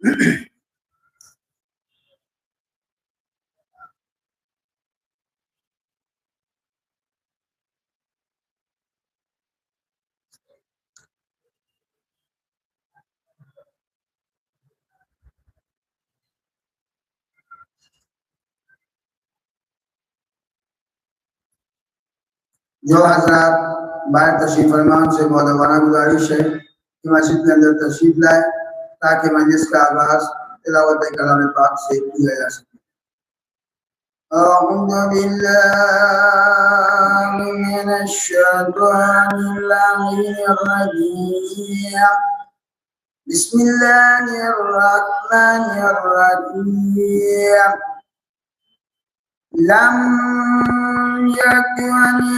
जो हजरात बाहर तशरीफ फरमान से मौलाना गुजारिश है कि मस्जिद के अंदर तशरीफ लाए ताकि मजलिस का आगाज तिलावत कलाम पाक से किया जा सके। अऊज़ु बिल्लाहि मिनश शैतानिर रजीम। बिस्मिल्लाहिर रहमानिर रहीम। लम यकुन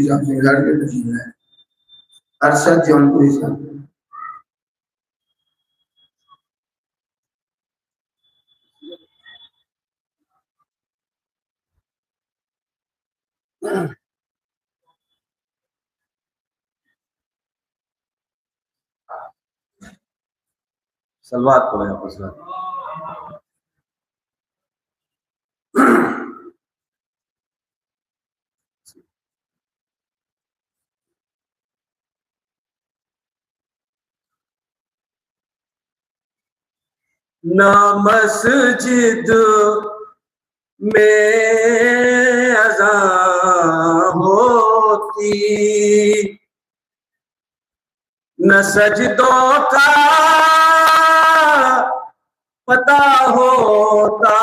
इजाज़त के तस्लीम है। अरशद जौन को इजाज़त सलवात पढ़े आपस में। ना मस्जिद में अज़ान होती, न सजदों का पता होता,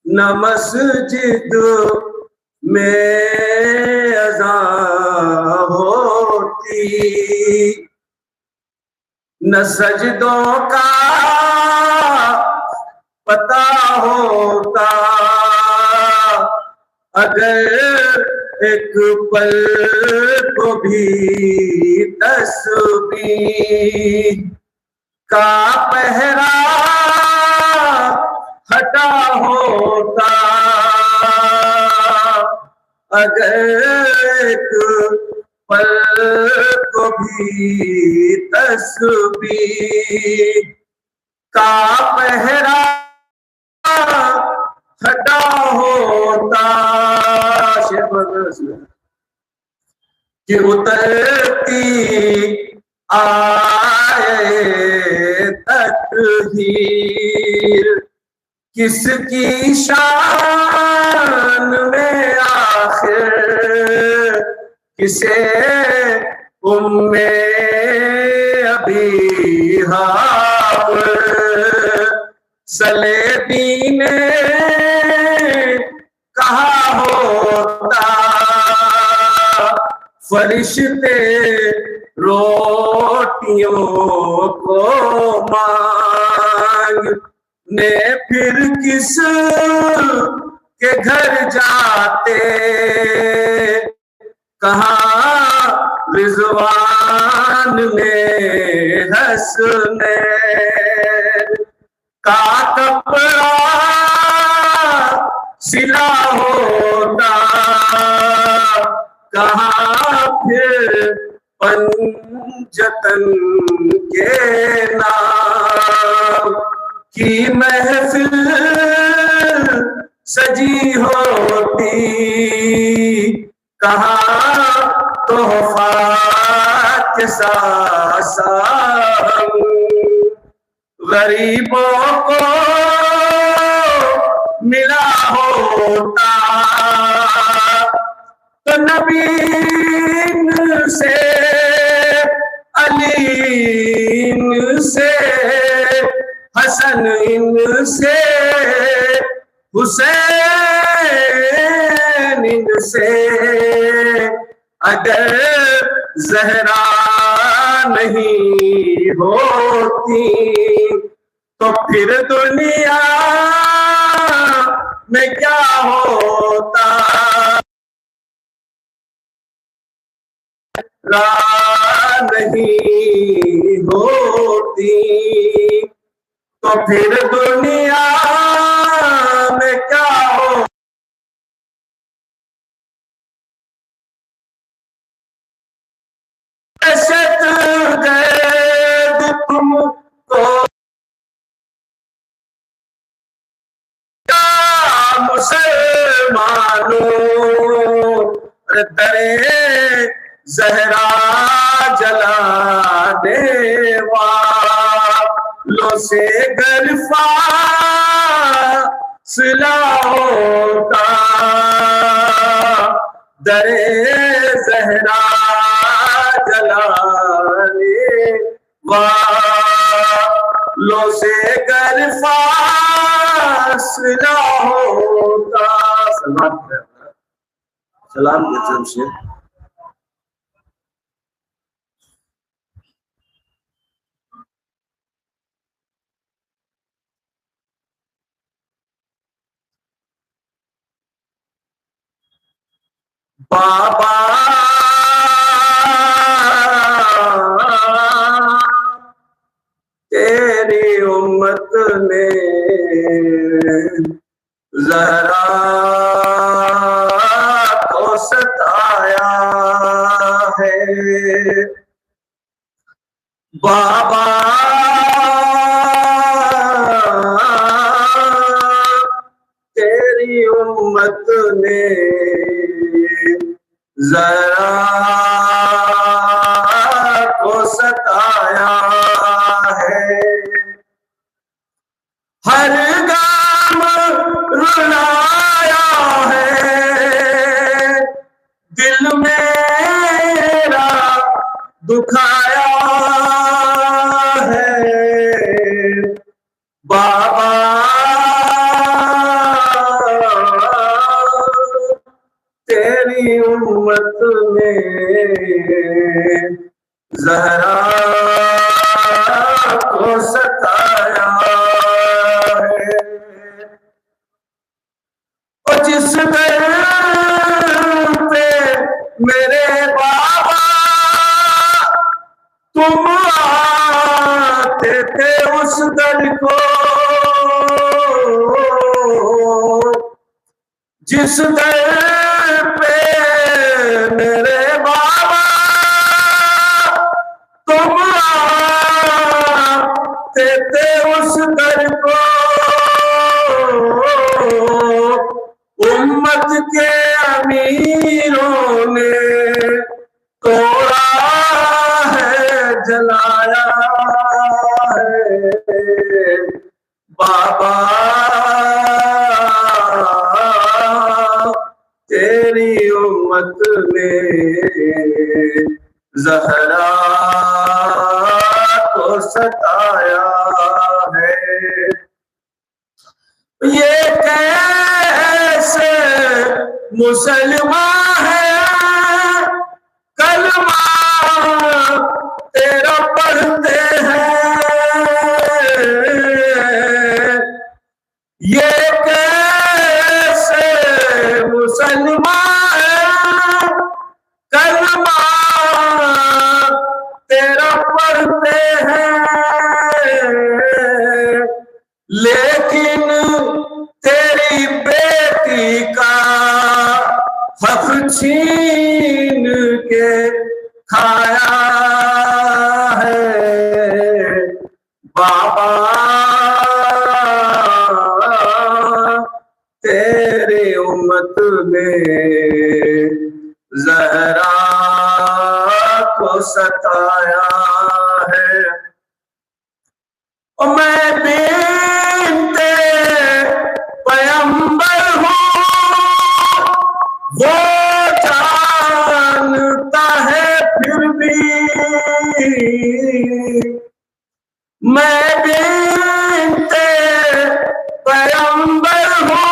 न मस्जिद में अज़ान होती, न सजदों का पता होता, अगर एक पल को भी तस्बीह का पहरा हटा होता, अगर एक पल को भी तस्बीह का पहरा हटा होता, कि उतरती आए तकदीर किसकी शान में आखिर, किसे उम्मे अभी हाव सलेबी ने कहा होता, फरिश्ते रोटियों को मांगने फिर किस के घर जाते, कहाँ रिजवान में हंसने का कपड़ा सिला होता, कहाँ फिर पंजतन के नाम की महफिल सजी होती, कहाँ तोहफा के साथ गरीबों को मिला होता, तो नबी से अली से हसन इनसे हुसैन इनसे अगर ज़हरा नहीं होती तो फिर दुनिया में क्या होता, नहीं होती तो फिर दुनिया में क्या हो, तुमको मुसलमानों दरे ज़हरा जलाने वालों से गर फासिला होता, दरे ज़हरा जलाने वालों से गर फासिला होता। सलाम से बाबा तेरी उम्मत ने ज़हरा को सताया है, बाबा तेरी उम्मत ने ज़हरा को सताया है, उम्मत ने ज़हरा को सताया है। और जिस दर पे मेरे बाबा तुम आते थे उस दर को, जिस दर पे मेरे बाबा तुम आते थे उस दर को, उम्मत के अमीरों ने तोड़ा है, जलाया है। बाबा तेरी उम्मत ने ज़हरा को सताया है। ये कैसे मुसलमान है कलमा तेरा पढ़ते हैं, ये कैसे मुसलमान है कलमा तेरा पढ़ते हैं, लेकिन तेरी बेटी का हक छीन के खाया है। बाबा तेरी उम्मत ने ज़हरा को सताया है। और मैं बिनते पैगंबर हूँ, वो जानता है फिर भी। मैं बिनते पैगंबर हूँ,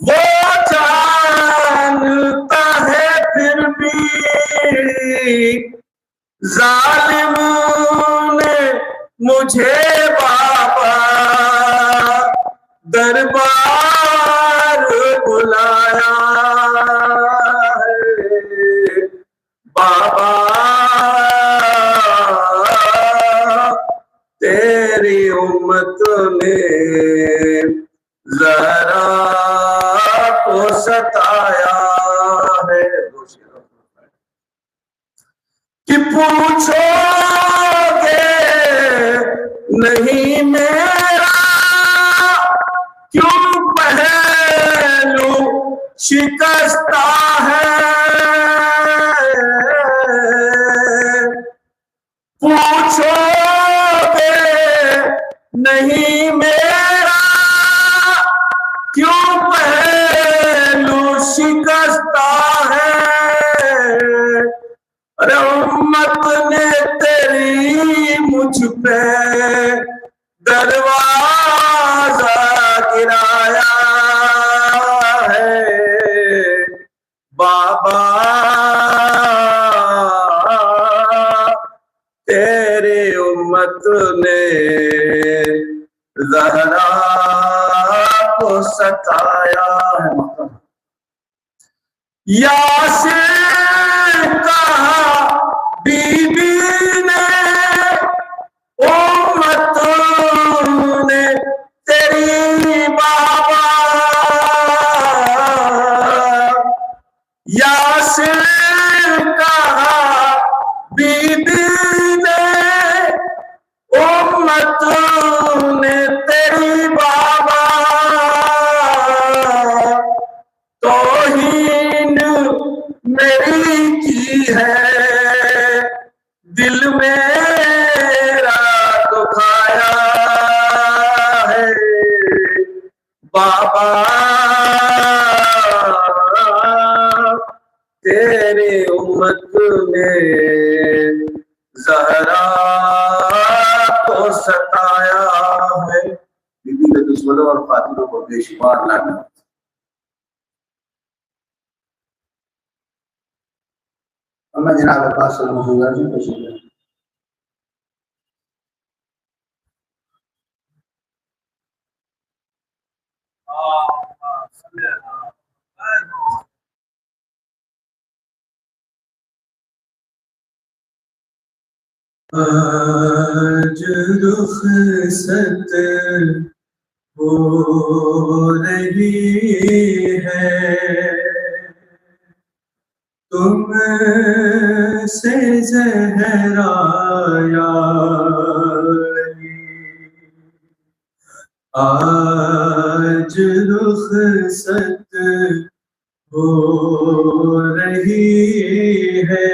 वो जानता है फिर भी। जालिम ने मुझे बाबा दरबार बुलाया है। बाबा तेरी उम्मत ने ज़हरा को सताया है। कि पूछोगे नहीं मेरा क्यों पहलू शिकस्ता है, पूछोगे नहीं मेरा क्यों पहलू शिकस्ता है। अरे उम्मत ने तेरी मुझ पे दरवाजा गिराया है। बाबा तेरी उम्मत ने ज़हरा को सताया है। यासिर कहा बीबी ने उम्मत ने तेरी बाबा, यासिर कहा बीबी ने उम्मत ने तेरी बाबा। तौहीन मेरी की है दिल मेरा दुखाया है। बाबा तेरी उम्मत ने ज़हरा को सताया है। बीबी के दुश्मनों और कातिलों को बेशुमार लाना। मैं जनाब पास सलाम जी पेश आज रुखसत हो रही है तुमसे ज़हरा यारी, आज रुखसत हो रही है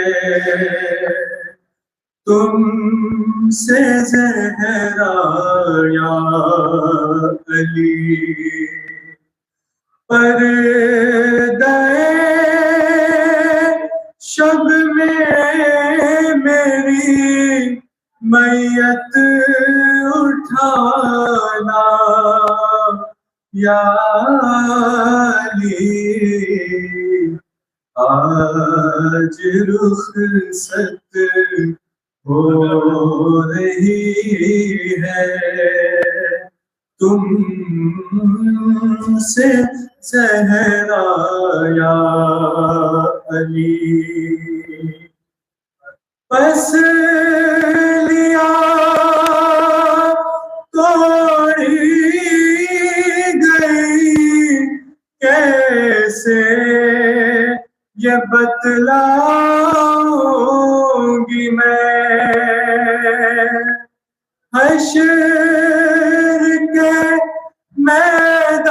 तुमसे ज़हरा या अली, पर्दे शब में मेरी मैयत उठाना या अली, आज रुखसत हो रही है तुमसे ज़हरा या अली, बस लिया तोड़ी गई कैसे ये बतलाऊंगी मैं, हश्र के मैदान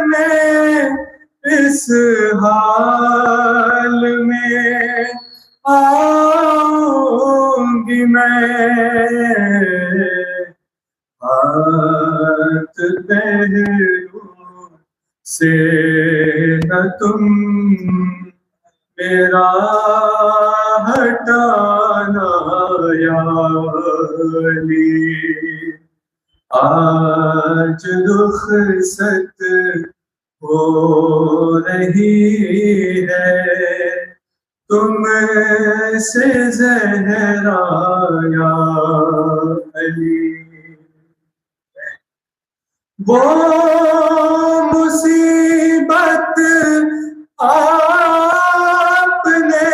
में इस हाल में आऊंगी मैं, हाथ पहलू से न तुम मेरा हटाना या अली, आज रुखसत हो रही है तुमसे ज़हरा या अली, वो मुसीबत आपने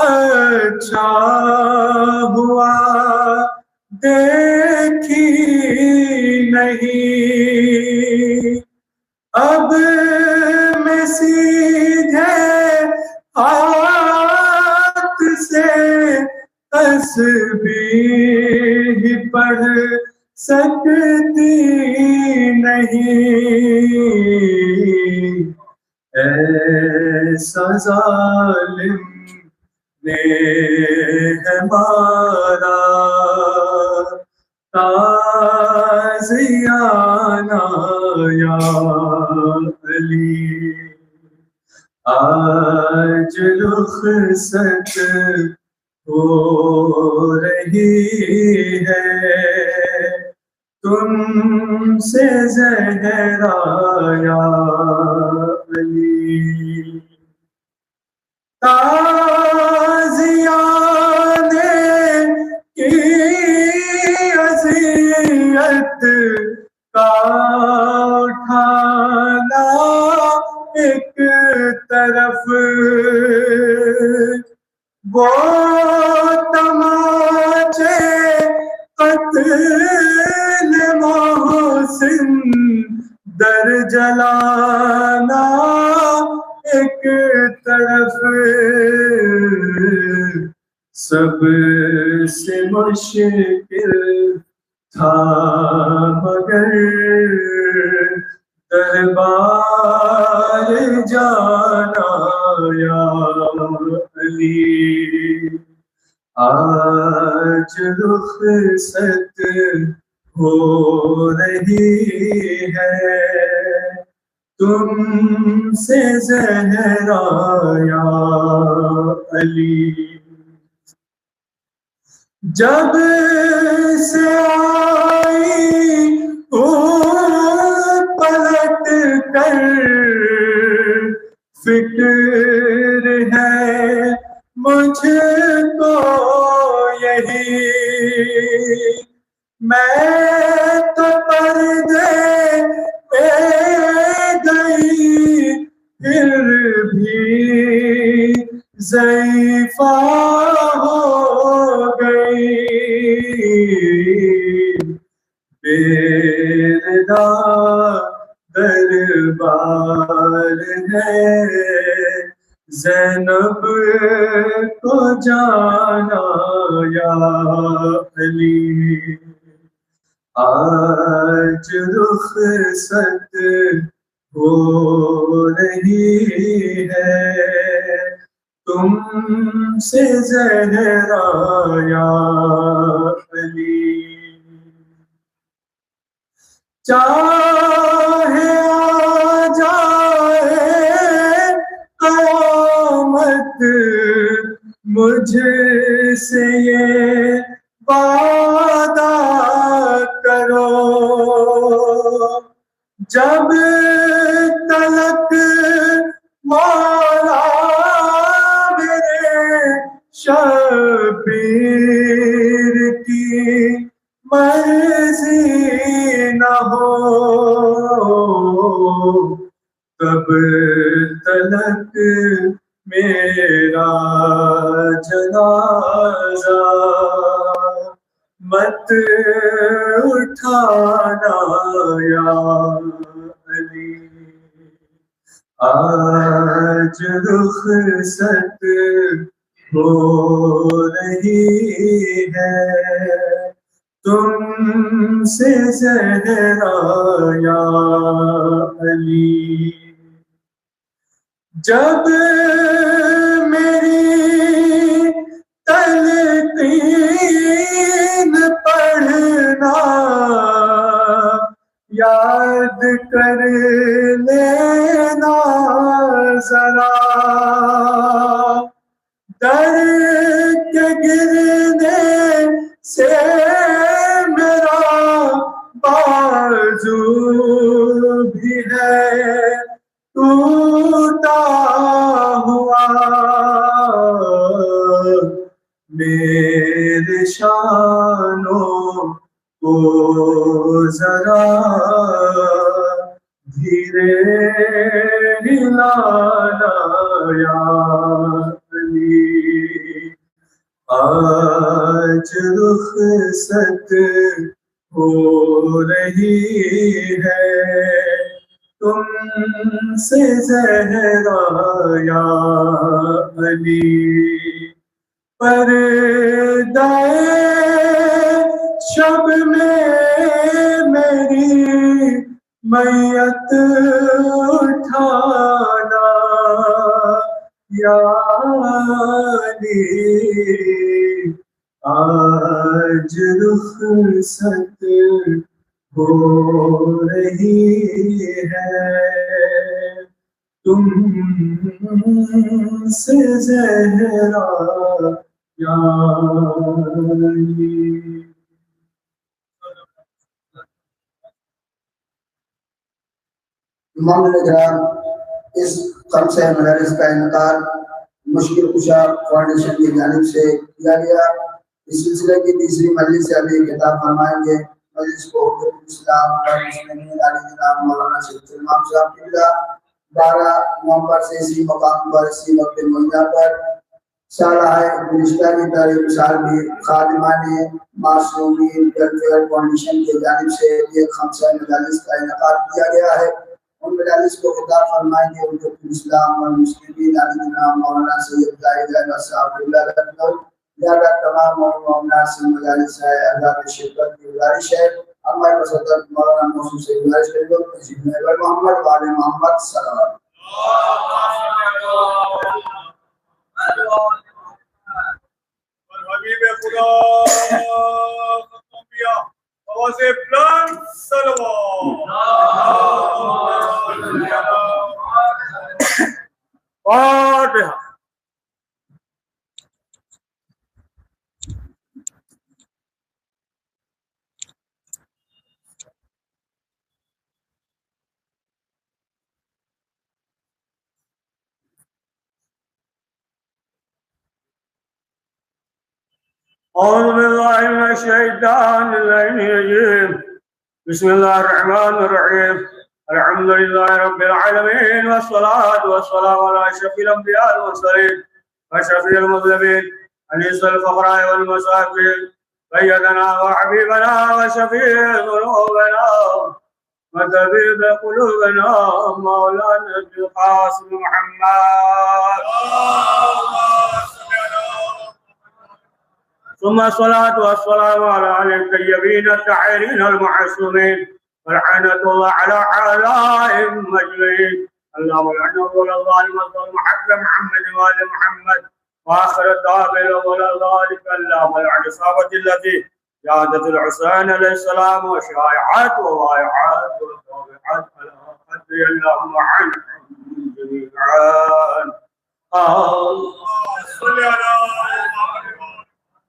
अच्छा हुआ देखी नहीं, अब मैं सीधे हाथ से तस्बीह पढ़ सकती नहीं, ऐसा जालिम ने है मारा ताज़ियाना या अली, आज रुखसत हो रही है तुमसे ज़हरा या अली, ताज़ियाने की अज़ियत का उठाना एक तरफ, वो तमाचे क़त्ल मोहसिन दर जलाना एक तरफ, सबसे मुश्किल था मगर दरबार जाना या अली, आज रुखसत हो रही है तुमसे ज़हरा या अली, जब से आई पलट कर फिक्र है रिदा दरबार है, ज़ैनब को जाना या अली, आज रुखसत हो रही है तुमसे ज़हरा या अली। चाहे आ जाए क़यामत, मुझसे ये वादा करो, जब तलक मौला मेरे शबीर की मर्जी न हो, तब तलक मेरा जनाजा मत उठाना या अली। आज रुखसत हो रही है तुमसे ज़हरा या अली। जब मेरी तलक़ीन पढ़ना याद कर लेना ज़रा, दर के गिरने से मेरा बाजू भी है टूटा हुआ, मेरे शानों को जरा धीरे हिलाना या अली। आज रुखसत हो रही है तुमसे ज़हरा या अली। पर्दाए शब में मेरी मैयत उठाना या अली। आज रुखसत हो रही है तुमसे ज़हरा या अली। इस खमसे मदारिस का इनकार मुश्किल कुशा फाउंडेशन की जानिब से किया गया। इस सिलसिले की तीसरी मजलिस से अभी खिताब फरमाएंगे। मजलिस को इस्लाम और मुस्लिमीन अली जनाब मौलाना शेख इमाम साहब किबला 12 नवंबर से इसी मकाम पर इसी वक्त मुहैया पर सालाह गुज़िश्ता की तारीख साल भी खादिमाने मासूमीन वेलफेयर फाउंडेशन की जानिब से ये खमसा मजालिस का इनकार किया गया है। उन मजालिस को खिताब फरमाएंगे इस्लाम और मुस्लिमीन अली जनाब मौलाना सैयद जाहिद अहमद साहब किबला लखनऊ। लिहाजा तमाम मौलाना से मजालिस है आज़ाद शिरकत की गुजारिश है। हमारे सदर मौलाना मौसूम से गुजारिश करेंगे मोहम्मद वाले मोहम्मद सल्लल्लाहु हबीब खुदा खत्मिया आवाज़े बुलंद सल्लल्लाहु बिस्मिल्लाहिर्रहमानिर्रहीम अल्हम्दुलिल्लाहि रब्बिल आलमीन वस्सलातु वस्सलामु अला अशरफिल अंबिया वल मुरसलीन व शफीउल मुज़नबीन अनीसल फ़क़रा वल मसाकिन सय्यदना व हबीबना व शफीअ ज़ुनूबना व तबीब क़ुलूबना मौलाना अबुल क़ासिम मुहम्मद सुम्मा सलातु वस्सलामु अला आलिहि तय्यबीन अत्ताहिरीन अल-मअसूमीन वलअनतुल्लाहि अला आलाइहिम अजमईन अल्लाहुम्मा लअन मुहम्मद व आलि मुहम्मद वाखिर दाअवाना अल्लाहुम्मा लअन सहाबति allati यादतुल हुसैन अलैहिस्सलाम व शाइआत व वाइआत व ताबिआत अला qadri अल्लाहुम्मा अन्हुम जमीअन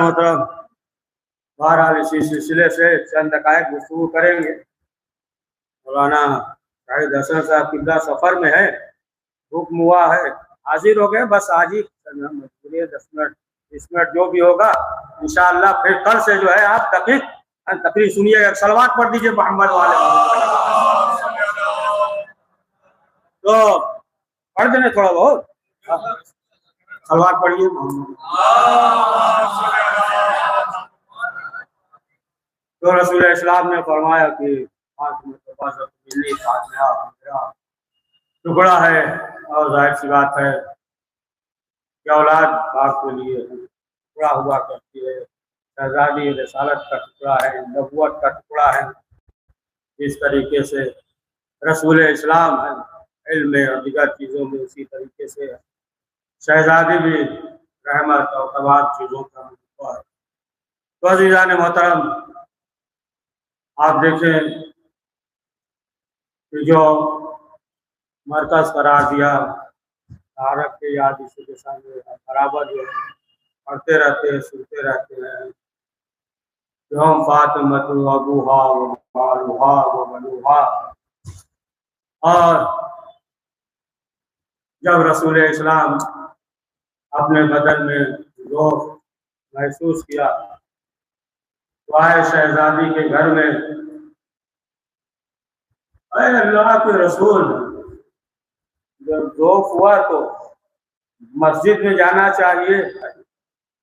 मोहतरम बहरहाल इसी सिलसिले से चंद दकाइक गुफ्तगू करेंगे। मौलाना शाहिद हसन साहब किबला सफर में है, हुक्म हुआ है हाजिर हो गए, बस आज ही मजबूरी 10 मिनट 20 मिनट जो भी होगा इंशाअल्लाह फिर कल से जो है आप तकरीर सुनिएगा। सलवात पढ़ दीजिए मोहम्मद वाले तो पढ़ देने थोड़ा बहुत सलवात पढ़िए मोहम्मद। तो रसूल इस्लाम ने फरमाया कि टुकड़ा है और जाहिर सी बात है कि औलाद बाप के लिए टुकड़ा हुआ करती है। शहजादी रिसालत का टुकड़ा है, नबूवत का टुकड़ा है। इस तरीके से रसूल इस्लाम है इल्म में और दीगर चीज़ों में उसी तरीके से शहजादी भी रहमत और तमाम चीज़ों का टुकड़ा है। तो अज़ीज़ान मोहतरम आप देखें कि जो मरकज़ करार दिया तारक के याद इसी के सामने बराबर जो पढ़ते रहते हैं सुनते रहते हैं जो हम फातिमतु अबूहा व बालुहा व बलूहा। और जब रसूल इस्लाम अपने बदन में ज़ौक़ महसूस किया तो आए शहजादी के घर में, अरे अल्लाह के रसूल जब ज़ौक़ हुआ तो मस्जिद में जाना चाहिए,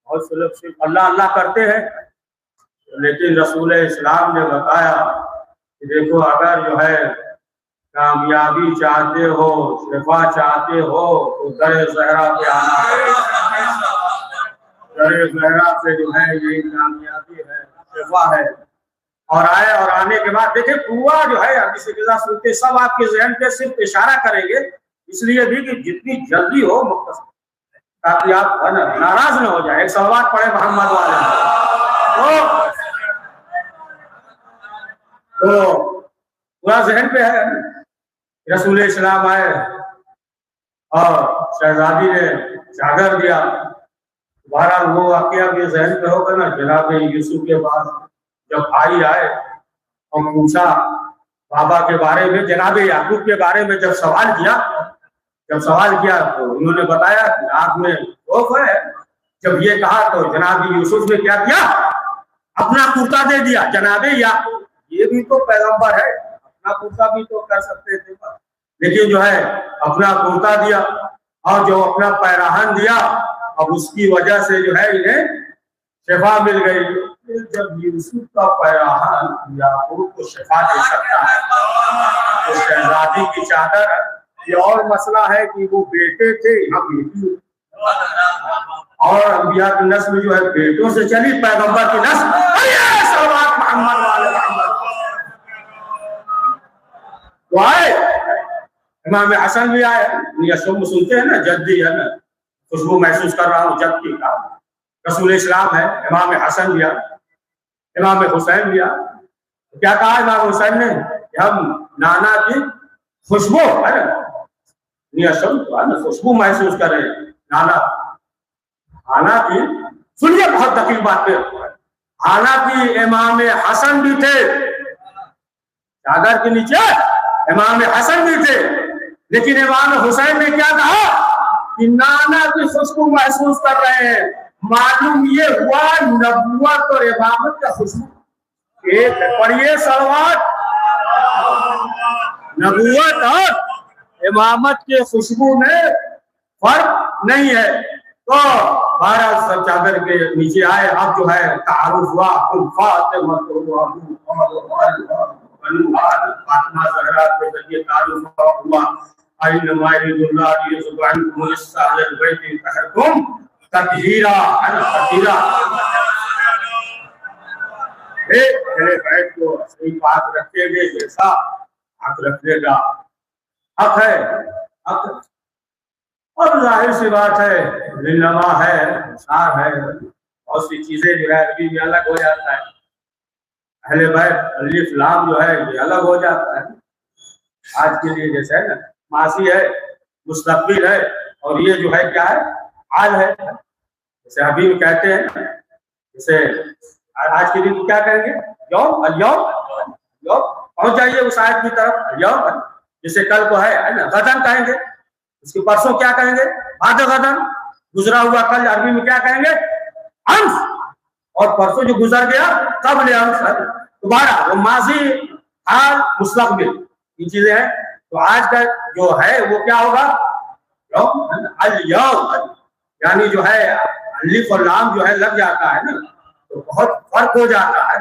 बहुत से लोग सिर्फ अल्लाह अल्लाह करते हैं, लेकिन रसूल इस्लाम ने बताया कि देखो अगर जो है कामयाबी चाहते हो, शिफा चाहते हो तो दर ज़हरा पे आना है। दर ज़हरा पे जो है यही कामयाबी है, शिफा है। और आए और आने के बाद देखिए पूरा जो है किसी के साथ सुनते सब आपके जहन पे सिर्फ इशारा करेंगे, इसलिए भी कि जितनी जल्दी हो मुख्तसर ताकि आप नाराज न हो जाए। एक सलवात पढ़े मोहम्मद वाले तो पूरा जहन पे है। रसूल इस्लाम आए और शहजादी ने चादर दिया। बहरहाल वो वाकया भी जहन पे होगा ना, जनाब यूसुफ के पास जब भाई आए और पूछा बाबा के बारे में, जनाब याकूब के बारे में जब सवाल किया तो उन्होंने बताया कि आँख में खौफ है। जब ये कहा तो जनाब यूसुफ ने क्या किया, अपना कुर्ता दे दिया। जनाब याकूब ये भी तो पैगंबर है, अपना कुर्ता भी तो कर सकते थे, लेकिन जो है अपना कुर्ता दिया और जो अपना पैराहन दिया, अब उसकी वजह से जो है इन्हें शिफा मिल गई। जब यूसुफ का पैराहन याकूब को शिफा दे सकता है तो शहजादी की चादर, ये और मसला है कि वो बेटे थे या बेटी, और अंबिया की नस्ल जो है बेटों से चली, पैगंबर की नस्ल मोहम्मद वाले तो आए। इमाम हसन भी आए, सुनते हैं ना, जद्दी है ना, खुशबू महसूस कर रहा हूँ जद्दी का। रसूल इस्लाम है, इमाम हसन भी आए, इमाम हुसैन भी आए। क्या कहा इमाम हुसैन ने, हम नाना की खुशबू है ना, खुशबू महसूस कर रहे हैं नाना की। सुनिए बहुत दकीक बात पे, हालांकि इमाम हसन भी थे, चादर के नीचे इमाम हसन भी थे, लेकिन इमाम हुसैन ने क्या कहा कि नाना की खुशबू महसूस कर रहे हैं। मालूम ये हुआ नबूवत और इमामत का खुशबू एक पढ़िए सलवात। नबूवत और इमामत के खुशबू में फर्क नहीं है। तो 12 सब चादर के नीचे आए। अब जो है तारुफ हुआ, फातिमा ज़हरा के जरिए तारुफ हुआ। बैठ को सही बात रखेंगे, जैसा हक रखेगा हक है हक। और जाहिर सी बात है, लिल्लमा है, सार है, बहुत सी चीजें जो है अरबी में अलग हो जाता है। अहले बैत अलिफ लाम जो है ये अलग हो जाता है। आज के लिए जैसे है ना, मासी है, मुस्तकबिल है, और ये जो है क्या है, हाल है। जैसे अभी कहते हैं, जैसे आज के दिन क्या कहेंगे, यौम अल-यौम, यौम पहुंच जाइए उस आयत की तरफ, यौम। जैसे कल को है ना, गदन कहेंगे, उसके परसों क्या कहेंगे, बाद गदन। गुजरा हुआ कल अरबी में क्या कहेंगे, अंश। और परसों जो गुजर गया कबल अंश। दोबारा वो माजी, हाल, मुस्तकबिल, ये चीजें हैं। तो आज का जो है वो क्या होगा, यौम अल-यौम, यानी जो है अलिफ और लाम जो है लग जाता है ना, तो बहुत फर्क हो जाता है,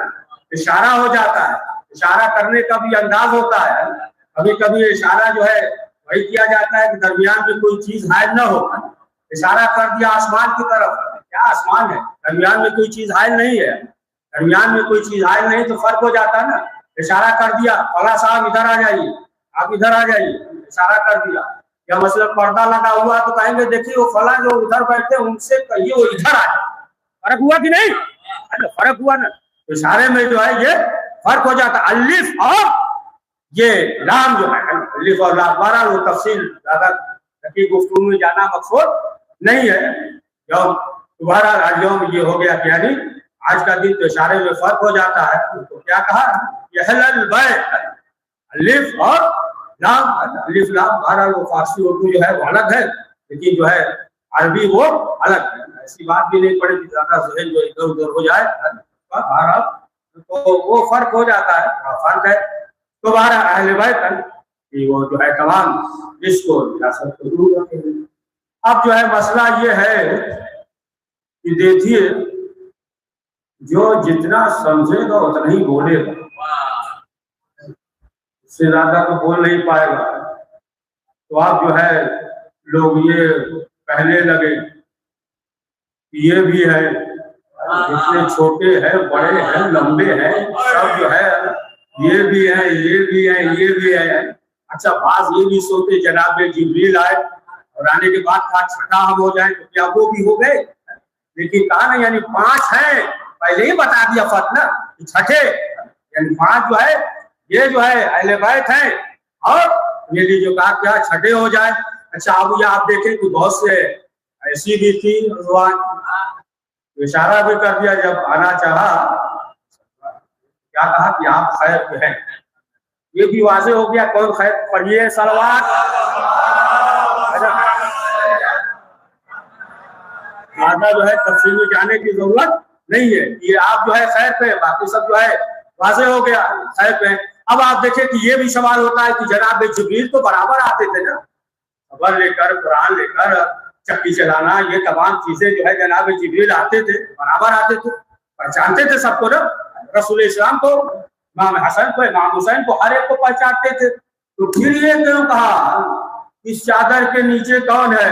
इशारा हो जाता है। इशारा करने का भी अंदाज होता है। कभी कभी इशारा जो है वही किया जाता है कि दरमियान में कोई चीज हायल न हो। इशारा कर दिया आसमान की तरफ, क्या आसमान है, दरमियान में कोई चीज हायल नहीं है। दरमियान में कोई चीज हायल नहीं तो फर्क हो जाता है ना। इशारा कर दिया, फला साहब इधर आ जाइए, आप इधर आ जाइए, इशारा कर दिया। या मतलब पर्दा लगा हुआ तो कहेंगे देखिए वो फला जो उधर बैठे उनसे कहिए वो इधर आ जाए। फर्क हुआ कि नहीं, फर्क हुआ ना। इशारे में जो है ये फर्क हो जाता है। अलिफ और ये लाम जो है, अलिफ और लाम, बारह वो तफसील ज्यादा गुफ्तगू में जाना मकसूद नहीं है। यौम दोबारा यौम ये हो गया, यानी आज का दिन तो इशारे में फर्क हो जाता है। तो क्या कहा, अहलल बैत, अलिफ और लाम, अलिफ लाम। बारह वो फारसी उर्दू जो है वो अलग है, लेकिन जो है अरबी वो अलग है। ऐसी बात भी नहीं पड़ेगी ज्यादा जहन जो इधर उधर हो जाए, तो वो फर्क हो जाता है, फर्क है। तो बारह अहले बैत वो जो है तमाम इसको विरासत को दूर रखेंगे। अब जो है मसला ये है कि देखिए जो जितना समझेगा उतना ही बोलेगा, इससे ज्यादा तो बोल नहीं पाएगा। तो आप जो है लोग ये कहने लगे ये भी है, जितने छोटे हैं बड़े हैं लंबे हैं सब जो है ये भी है, ये भी है, ये भी है। अच्छा बात ये भी सोचे जनाब जिब्रील आए और आने के बाद कहा छठा हम हो जाए, तो क्या वो भी हो गए। लेकिन कहा ना, यानी 5 हैं, पहले ही बता दिया फत ना, छठे यानी 5 जो है ये जो है अहले बैत हैं, और ये जो कहा क्या छठे हो जाए। अच्छा अब ये आप देखें कि बहुत से ऐसी भी थी इशारा भी कर दिया, जब आना चाहा क्या कहा कि आप खैर पे हैं। ये भी वाजे हो गया कौन खैर, पढ़िए सलवात। ज्यादा जो है तफसील में जाने की जरूरत नहीं है, ये आप जो है खैर पे, बाकी सब जो है वाजे हो गया खैर पे। अब आप देखें कि ये भी सवाल होता है कि जनाब जिब्रील तो बराबर आते थे ना, खबर लेकर, कुरान लेकर, चक्की चलाना, ये तमाम चीजें जो है जनाब जिब्रील आते थे, बराबर आते थे, पहचानते थे सबको ना। रसूल इस्लाम को, इमाम हसन को, इमाम हुसैन को, हर एक को पहचानते थे। तो फिर ये क्यों कहा इस चादर के नीचे कौन है,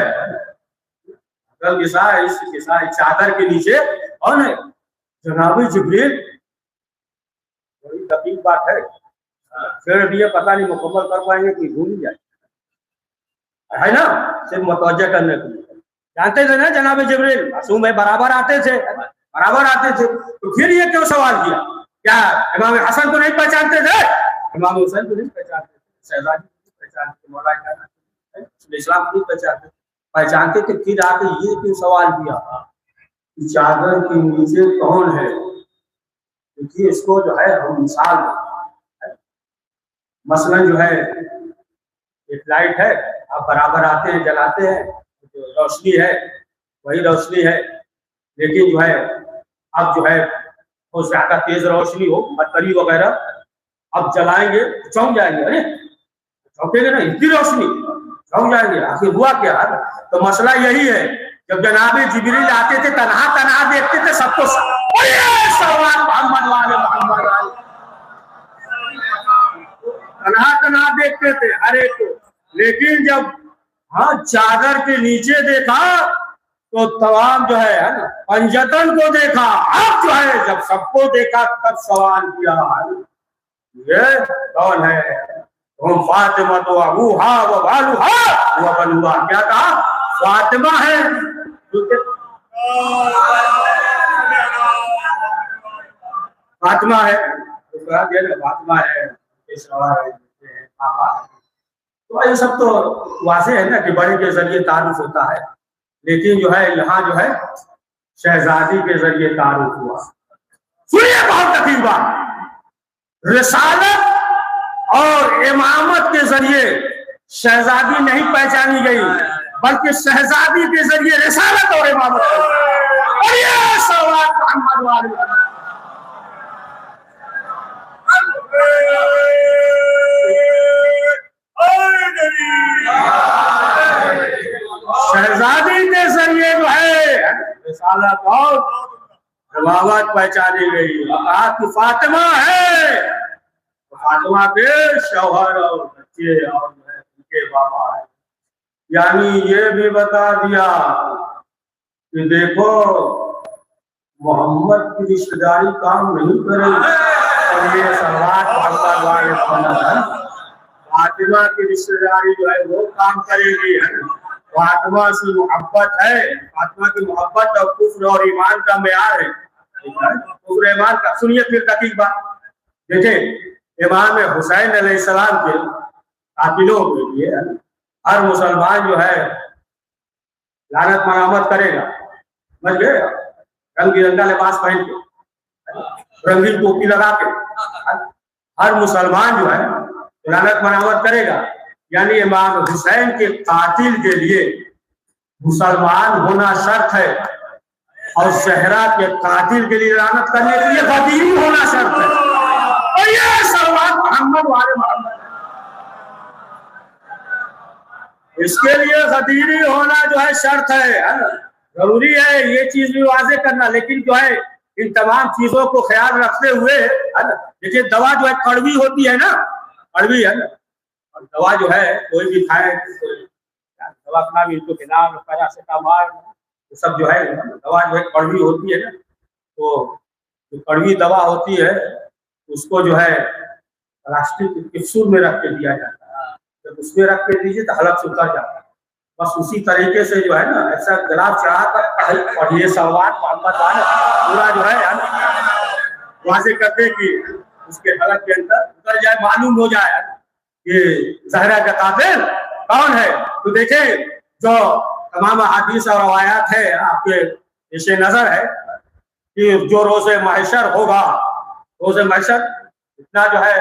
इस चादर के नीचे कौन है, जनाब जिब्रील। बड़ी दकीक बात है, फिर ये पता नहीं मुकम्मल कर पाएंगे कि भूल जाए, है ना, सिर्फ मुतवज्जा करने के लिए। जानते थे ना जनाब जिब्रील मासूम है, बराबर आते थे, बराबर आते थे। तो फिर ये क्यों सवाल किया, क्या इमाम हसन को नहीं पहचानते थे, इमाम हुसैन को नहीं पहचानते थे, शहजादी को नहीं पहचानते थे, मौलाना इस्लाम को नहीं पहचानते थे। फिर आके ये क्यों सवाल किया कि चादर के नीचे कौन है। क्योंकि इसको जो है हम मिसाल मसलन जो है एक लाइट है, आप बराबर आते हैं जलाते हैं, जो रोशनी है वही रोशनी है, लेकिन जो है अब जो है और ज्यादा तेज रोशनी हो, मरकरी वगैरह, अब जलाएंगे चौंक जाएंगे, अरे चौंकेंगे ना, इतनी रोशनी, चौंक जाएंगे, आखिर हुआ क्या? तो मसला यही है, जब जनाबे जिब्रील आते थे तन्हा तन्हा देखते थे सबको, मोहम्मद वाले तन्हा तन्हा देखते थे हर एक को, लेकिन जब चादर के नीचे देखा तो तमाम जो है पंजतन को देखा। अब जो है जब सबको देखा तब सवाल किया, ये कौन है? हम फातिमा तो अबूहा व बालूहा व बनुहा, क्या कहा? फातिमा है, फातिमा है, फातिमा है, तो ये सब तो वाज़ेह है ना कि बड़े के जरिए तारुफ होता है, लेकिन जो है यहाँ जो है शहजादी के जरिए तारुफ हुआ। सुनिए बहुत अजीब बात, रिसालत और इमामत के जरिए शहजादी नहीं पहचानी गई, बल्कि शहजादी के जरिए रिसालत और इमामत। और ये सवाल मोहम्मद वाले शहजादी के जरिए जो है रिसालत और इमामत पहचानी गई। कहा कि फातिमा है, फातिमा के शौहर और बच्चे और उनके बाबा है। यानी ये भी बता दिया कि देखो मोहम्मद की रिश्तेदारी काम नहीं करेगी, और ये सवाल मोहम्मद वाले फातिमा की रिश्तेदारी जो है वो काम करेगी। फातिमा से मोहब्बत है, फातिमा की मोहब्बत और कुफ्र और ईमान का मेयार है, कुफ्र ईमान का। सुनिए फिर दकीक बात, देखिए इमाम हुसैन अलैहिस्सलाम के कातिलों के लिए हर मुसलमान जो है लानत मनामत करेगा, समझ गए? रंग बिरंगा लिबास पहन के, रंगीन टोपी लगा के हर मुसलमान जो है लानत मनामत करेगा। यानी इमाम हुसैन के कातिल के लिए मुसलमान होना शर्त है, और सहरा के कातिल के लिए लानत करने के लिए गदीरी होना शर्त है। और ये सवाल मोहम्मद वाले मोहम्मद, इसके लिए गदीरी होना जो है शर्त है, जरूरी है ये चीज भी वाज़ेह करना। लेकिन जो है इन तमाम चीजों को ख्याल रखते हुए, देखिए दवा जो है कड़वी होती है ना, कड़वी है ना, और दवा जो है कोई भी खाए, दवा का नाम इनको फिनाल पैरासिटामॉल, ये सब जो है दवा जो है कड़वी होती है ना, तो जो कड़वी दवा होती है उसको जो है प्लास्टिक कैप्सूल में रख के दिया जाता है, जब उसमें रख के दीजिए तो हलक से उतर जाता है। बस उसी तरीके से जो है ना ऐसा गिलाफ चढ़ा कर, और ये सवाल मोहम्मद वाले पूरा जो है वाज़ेह करते कि उसके हलक के अंदर उतर जाए, मालूम हो जाए कि ज़हरा का कातिल कौन है। तो देखें जो तमाम हदीस और रवायात है आपके पेश नजर है कि जो रोज़े महशर होगा, रोज़े महशर इतना जो है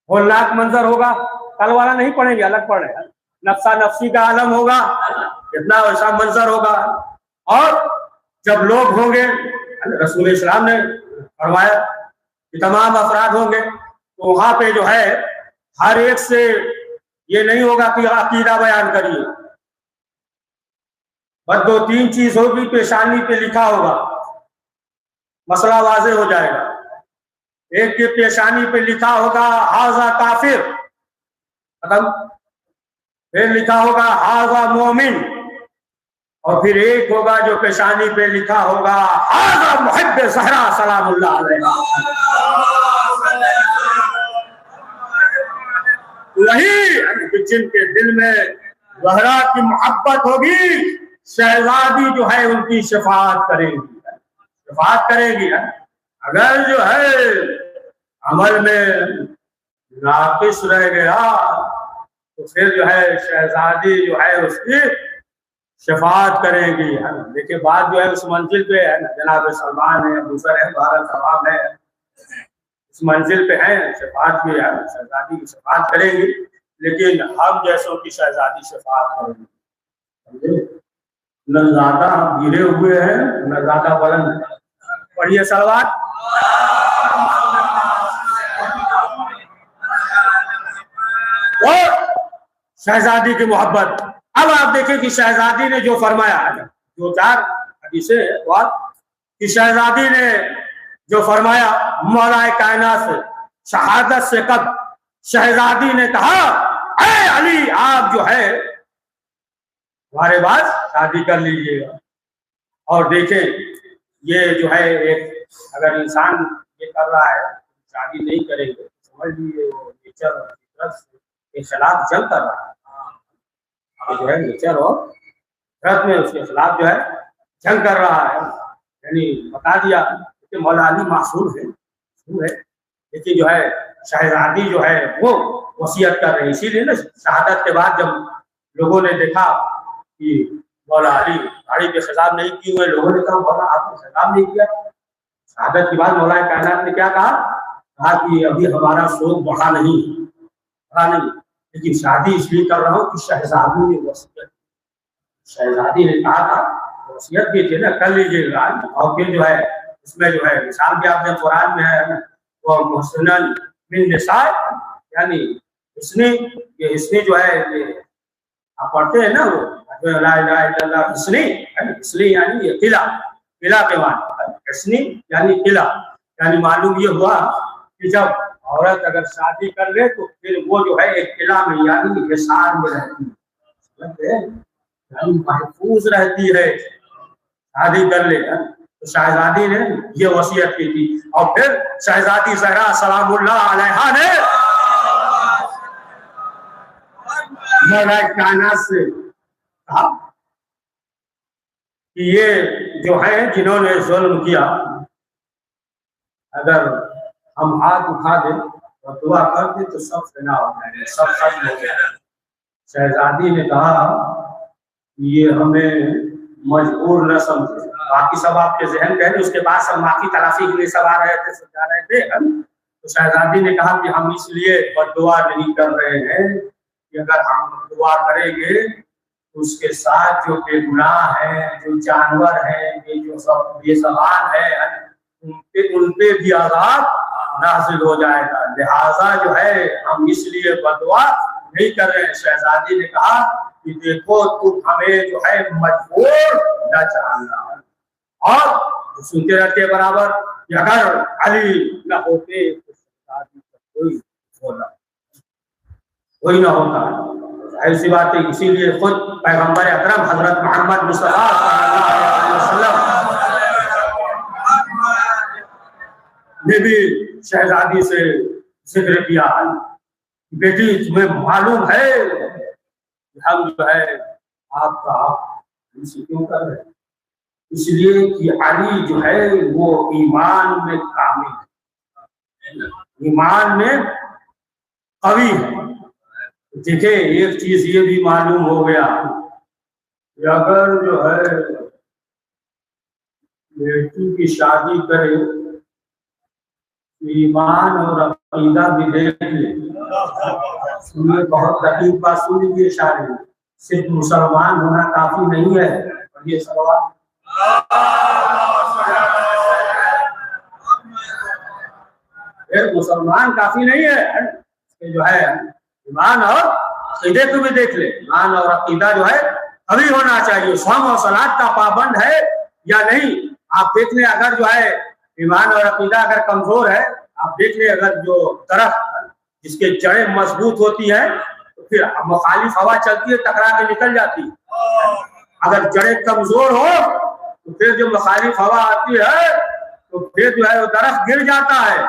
होलनाक मंजर होगा, कल वाला नहीं पढ़ेंगे, अलग पढ़े, नफ्सा नफ्सी का आलम होगा, इतना वैसा मंजर होगा। और जब लोग होंगे, रसूल इस्लाम ने फरमाया कि तमाम अफराद होंगे, तो वहां पे जो है हर एक से ये नहीं होगा कि अकीदा बयान करिए, बस 2-3 चीज होगी, पेशानी पे लिखा होगा, मसला वाज़ेह हो जाएगा। एक के पेशानी पे लिखा होगा हाजा काफिर, खत्म। फिर लिखा होगा हाजा मोमिन, और फिर एक होगा जो पेशानी पे लिखा होगा हाजा मुहिब्ब ज़हरा सलामुल्लाह अलैहा। वही जिनके दिल में ज़हरा की मोहब्बत होगी, शहजादी जो है उनकी शफाअत करेगी, शफाअत करेगी। अगर जो है अमल में नाक़िस रह गया तो फिर जो है शहजादी जो है उसकी शफाअत करेगी। देखिए बात जो है उस मंजिल पे है ना, जनाब सलमान है, दूसरा है भारत तमाम है, उस मंजिल पे है, शफाअत की है, शहजादी की शफाअत करेगी। लेकिन हम जैसों की शहजादी शफाअत करेगी, न ज्यादा गिरे हुए हैं न ज्यादा बुलंद, पढ़िए सलवात। और शहजादी की मोहब्बत। अब आप देखें कि शहजादी ने जो फरमाया, दो चार हदीसें और कि शहजादी ने जो फरमाया मौलाए कायनात से शहादत से कब शहजादी ने कहा, ऐ अली आप जो है हमारे पास शादी कर लीजिएगा। और देखें ये जो है एक अगर इंसान ये कर रहा है शादी नहीं करेंगे समझ लीजिए वो नेचर और फितरत के खिलाफ जंग कर रहा है, जो है नेचर और फितरत में उसके खिलाफ जो है जंग कर रहा है। यानी बता दिया कि मौला अली मासूम है, लेकिन जो है शहजादी जो है वो वसीयत कर रही है। इसीलिए ना शहादत के बाद जब लोगों ने देखा कि मौला अली गाड़ी पे खिताब नहीं की हुए, लोगों ने कहा मौला आपने खिताब नहीं किया। शहादत के बाद मौला कायनात ने क्या कहा कि अभी हमारा शौक बढ़ा नहीं, लेकिन शादी इसलिए कर रहा हूँ कि शहजादी ने वसीयत, शहजादी ने कहा था वसीयत भी थी ना, कर लीजिएगा। और फिर जो है इसमें जो है मिसाल भी आपने कुरान में है ना, वो मुहसिनन मिन निसाए, यानी इसने जो है आप पढ़ते हैं ना वो ला इलाहा इल्लल्लाह इसने यानी ये किला के मान इसने यानी किला, यानी मालूम ये हुआ कि जब औरत अगर शादी कर ले तो फिर वो जो है एक किला में यानी हिसार में रहती है, यानी महफूज रहती है। शादी कर ले तो शहजादी ने ये वसीयत की थी। और फिर शहजादी ज़हरा सलामुल्लाह अलैहा ने मौला कायनात से कहा कि ये जो है जिन्होंने जुल्म किया, अगर हम हाथ उठा दें और दुआ कर दे तो सब फना हो जाएंगे, सब खत्म हो जाएगा। शहजादी ने कहा ये हमें मजबूर न समझे। बाकी सब आपके जहन कह रहे, उसके बाद सब माफी तलाफी के लिए सब आ रहे थे, सब जा रहे थे। तो शहजादी ने कहा कि हम इसलिए बद्दुआ नहीं कर रहे हैं कि अगर हम दुआ करेंगे तो उसके साथ जो बेगुनाह है, जो जानवर है, ये जो सब बेज़बान है, उनपे भी अज़ाब नाज़िल हो जाएगा। लिहाजा जो है हम इसलिए बद्दुआ नहीं कर रहे हैं। शहजादी ने कहा कि देखो तुम हमें जो है मजबूर न जानना। और सुनते रहते बराबर कि अगर अली न होते तो शहजादी का कोई न होता। ऐसी बात है, इसीलिए खुद पैगंबर अकरम हजरत मोहम्मद मुस्तफा सल्लल्लाहु अलैहि वसल्लम ने भी शहजादी से जिक्र किया, बेटी तुम्हें मालूम है हम जो है आपका हमसे क्यों कर रहे हैं, इसलिए कि अली जो है वो ईमान में कामिल है, ईमान में कवी है। देखिए एक चीज ये भी मालूम हो गया कि अगर जो है बेटी की शादी करे ईमान और अकीदा भी देख ले। सुनिए बहुत तकलीफ बात सुन लीजिए शादी, सिर्फ मुसलमान होना काफी नहीं है। और ये सवाल मुसलमान काफी नहीं है, जो है ईमान और अकीदे को भी देख ले। ईमान और अकीदा जो है अभी होना चाहिए। सौम और सलात का पाबंद है या नहीं, आप देख ले। अगर जो है ईमान और अकीदा अगर कमजोर है, आप देख ले अगर जो दरख्त जिसके जड़ें मजबूत होती है तो फिर मुखालिफ हवा चलती है टकरा के निकल जाती है। अगर जड़ें कमजोर हो तो फिर जो मुखालिफ हवा आती है तो फिर जो है वो दरख्त गिर जाता है।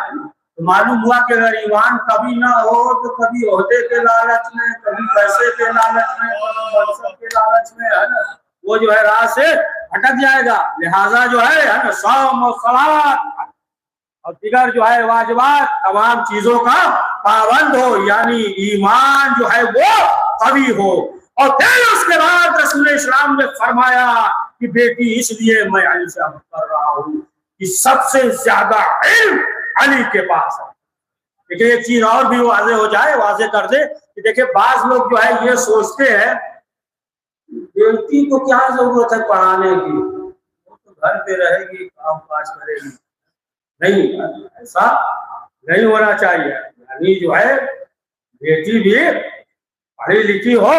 तो मालूम हुआ कि अगर ईमान कभी ना हो तो कभी ओहदे के लालच में, कभी पैसे के लालच में, कभी मनसब के लालच में है ना, वो जो है राह से भटक जाएगा। लिहाजा जो है ना सौम और सलात और दिगर जो है वाजिबात तमाम चीजों का पाबंद हो, यानी ईमान जो है वो कवी हो। और फिर उसके बाद रसूल इस्लाम ने फरमाया कि बेटी इसलिए मैं अली से कर रहा हूँ कि सबसे ज्यादा इल्म अली के पास है। देखिए एक चीज और भी वाजे हो जाए, वाजे कर दे कि देखिए बाज लोग जो है ये सोचते हैं बेटी को क्या जरूरत है पढ़ाने की, वो तो घर पे रहेगी, काम काज करेगी। नहीं, ऐसा नहीं होना चाहिए। यानी जो है बेटी भी पढ़ी लिखी हो,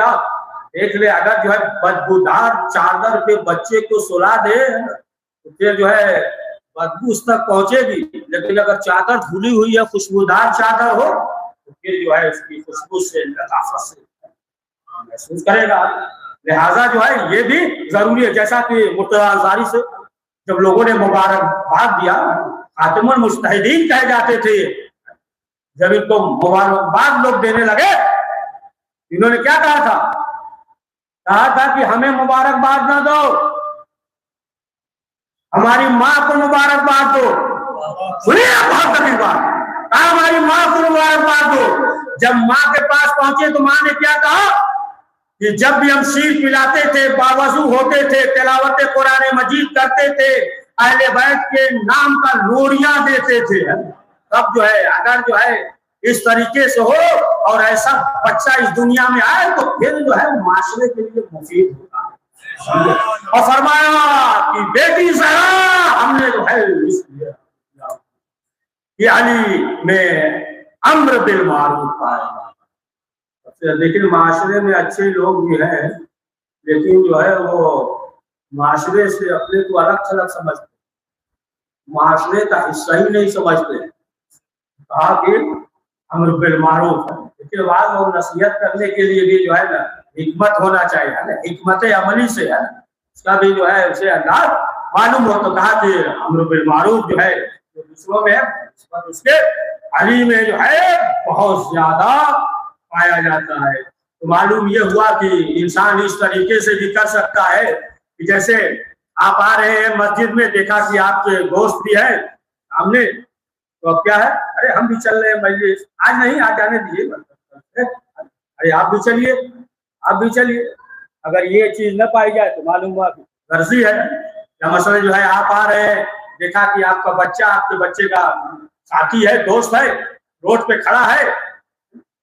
आप देख ले, अगर जो है बदबूदार चादर पे बच्चे को सुला दे तो फिर जो है बदबू उस तक पहुंचेगी, लेकिन अगर चादर धुली हुई है, खुशबूदार चादर हो तो फिर जो है उसकी खुशबू से, लताफत से महसूस करेगा। लिहाजा जो है ये भी जरूरी है। जैसा कि मुर्तजा अंसारी से जब लोगों ने मुबारकबाद दिया, खातिमुल मुज्तहिदीन कहे जाते थे, जब इनको मुबारकबाद लोग देने लगे, इन्होंने क्या कहा था कि हमें मुबारकबाद ना दो, हमारी माँ को मुबारकबाद दो। सुनिए बहुत तकलीफ बात, हमारी माँ को मुबारकबाद दो। जब माँ के पास पहुंचे तो माँ ने क्या कहा कि जब भी हम शीर पिलाते थे, बावजू होते थे, तिलावत कुरान मजीद करते थे, अहले बैत के नाम का लोरियां देते थे, तब जो है अगर जो है इस तरीके से हो और ऐसा बच्चा इस दुनिया में आए तो फिर जो है माशरे के लिए मुफीद होता है। और फरमाया कि बेटी ज़हरा हमने जो है इसलिए कि अली में अम्र बिल मारूफ पाया। लेकिन माशरे में अच्छे लोग भी हैं, लेकिन जो है वो माशरे से अपने को अलग थलग समझते, माशरे का हिस्सा ही नहीं समझते। कहा कि अम्र बिल मारूफ है, लेकिन बाद में नसीहत करने के लिए भी जो है ना हिकमत होना चाहिए, है ना, हिकमत अमली से है ना, उसका भी जो है उसे अंदाज मालूम हो। तो कहा कि अम्र बिल मारूफ जो है जो दूसरों में है, उसके अली में जो है बहुत ज्यादा पाया जाता है। तो मालूम ये हुआ कि इंसान इस तरीके से भी कर सकता है कि जैसे आप आ रहे हैं मस्जिद में, देखा कि आपके दोस्त भी है सामने, तो अब क्या है, अरे हम भी चल रहे हैं मजलिस, आज नहीं, आज जाने दीजिए, अरे आप भी चलिए, आप भी चलिए। अगर ये चीज न पाई जाए तो मालूम हुआ कि गर्जी है। या मसला जो है आप आ रहे हैं, देखा कि आपका बच्चा आपके बच्चे का साथी है, दोस्त है, रोड पे खड़ा है,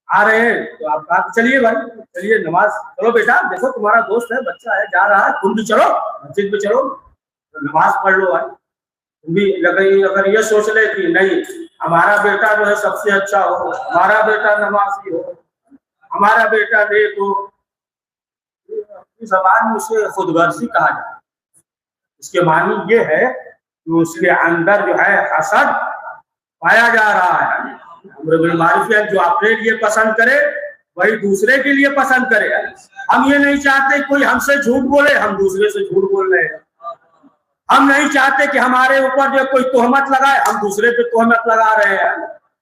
आ रहे हैं, तो आप कहा चलिए भाई चलिए नमाज, चलो बेटा देखो तुम्हारा दोस्त है, बच्चा है, जा रहा है, तुम भी चलो मस्जिद में, चलो तो नमाज पढ़ लो भाई। तुम भी अगर ये सोच ले कि नहीं हमारा बेटा जो है सबसे अच्छा हो, हमारा बेटा नमाजी हो, हमारा बेटा नेक हो, ज़बान में उसे खुदगर्जी कहा जाए। इसके मानी ये है कि उसके अंदर जो है हसद पाया जा रहा है। जो अपने लिए पसंद करे वही दूसरे के लिए पसंद करे। हम ये नहीं चाहते कोई हमसे झूठ बोले, हम दूसरे से झूठ बोल रहे हैं। हम नहीं चाहते कि हमारे ऊपर जो कोई तोहमत लगाए, हम दूसरे पे तोहमत लगा रहे हैं।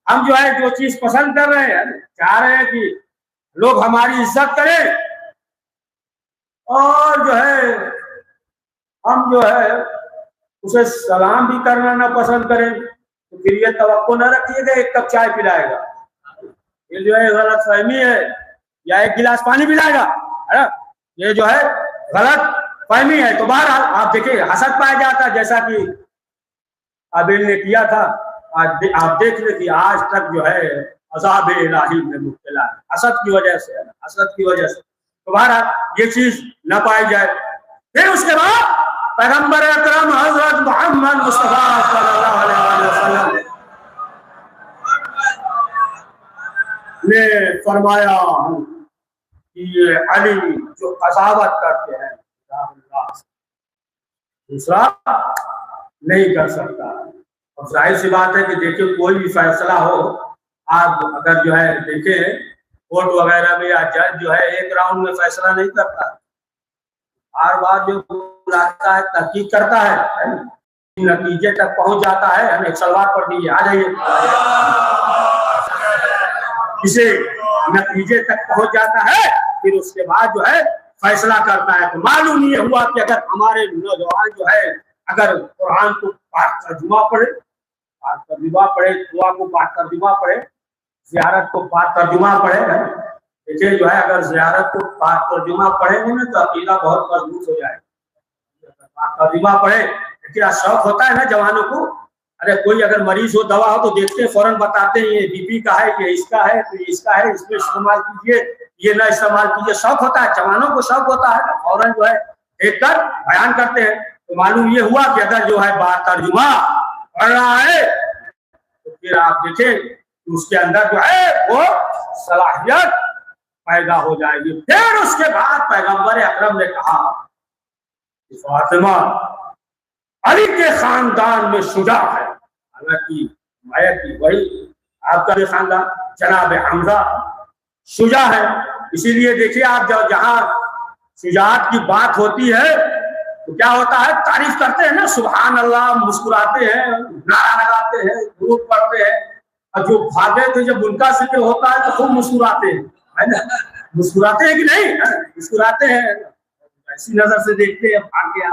हम जो है जो चीज पसंद कर रहे हैं, चाह रहे हैं कि लोग हमारी इज्जत करें, और जो है हम जो है उसे सलाम भी करना ना पसंद करें, तो फिर ये तवक्को न रखिएगा एक कप चाय पिलाएगा, ये जो है गलत फहमी है, या एक गिलास पानी पिलाएगा, है ना, ये जो है गलत फहमी है। तो बहरहाल आप देखिए हसद पाया जाता है, जैसा कि काबिल ने किया था। आज आप देख ले कि आज तक जो है अज़ाब इलाही में मुब्तला है, हसद की वजह से, हसद की वजह से। तो बहरहाल ये चीज न पाई जाए। फिर उसके बाद पैगंबर अकरम हजरत मोहम्मद मुस्तफा सल्लल्लाहु अलैहि वसल्लम ने फरमाया कि ये अली जो कसावत करते हैं दूसरा नहीं कर सकता। अब जाहिर सी बात है कि देखिए कोई भी फैसला हो, आप अगर जो है देखें कोर्ट वगैरह में, या जज जो है एक राउंड में फैसला नहीं करता, हर बार जो बुलाता है तहकीक करता है, नतीजे तक पहुंच जाता है। हमें सलवार पढ़ दीजिए, आ जाइए, इसे नतीजे तक पहुंच जाता है, फिर उसके बाद जो है फैसला करता है। तो मालूम ये हुआ कि अगर हमारे नौजवान जो है अगर कुरान को पाठ तर्जुमा पढ़े, पाठ तर्जुमा पढ़े, दुआ को पाठ तर्जुमा पढ़े, ज़ियारत को पाठ तर्जुमा पढ़े, देखिए जो है अगर ज़ियारत को पाठ तर्जुमा पढ़ेंगे ना तो अकीदा बहुत मजबूत हो जाएगा। पाठ तर्जुमा पढ़े, क्या शौक होता है ना जवानों को, अरे कोई अगर मरीज हो, दवा हो, तो देखते हैं फौरन बताते हैं ये बीपी का है, ये इसका है, तो ये इसका है, इसमें इस्तेमाल कीजिए, ये ना इस्तेमाल कीजिए। शौक होता है, जवानों को शौक होता है, फौरन जो है देखकर बयान करते हैं। तो मालूम ये हुआ कि अगर जो है बात तर्जुमा पढ़ रहा है तो फिर आप देखें कि उसके अंदर जो है वो सलाहियत पैदा हो जाएगी। फिर उसके बाद पैगंबर अकरम ने कहा कि फातिमा अली के खानदान में शुजा है, हालांकि माया की वही आपका भी खानदान जनाब हमजा शुजा है। इसीलिए देखिए आप जहाँ शुजाअत की बात होती है तो क्या होता है, तारीफ करते हैं ना, सुभान अल्लाह, मुस्कुराते हैं, नारा लगाते हैं, दुरूद पढ़ते हैं, और जो भागे थे जब उनका जिक्र होता है तो खूब मुस्कुराते हैं, है ना? मुस्कुराते हैं कि नहीं? मुस्कुराते हैं, ऐसी नजर से देखते हैं, भाग गया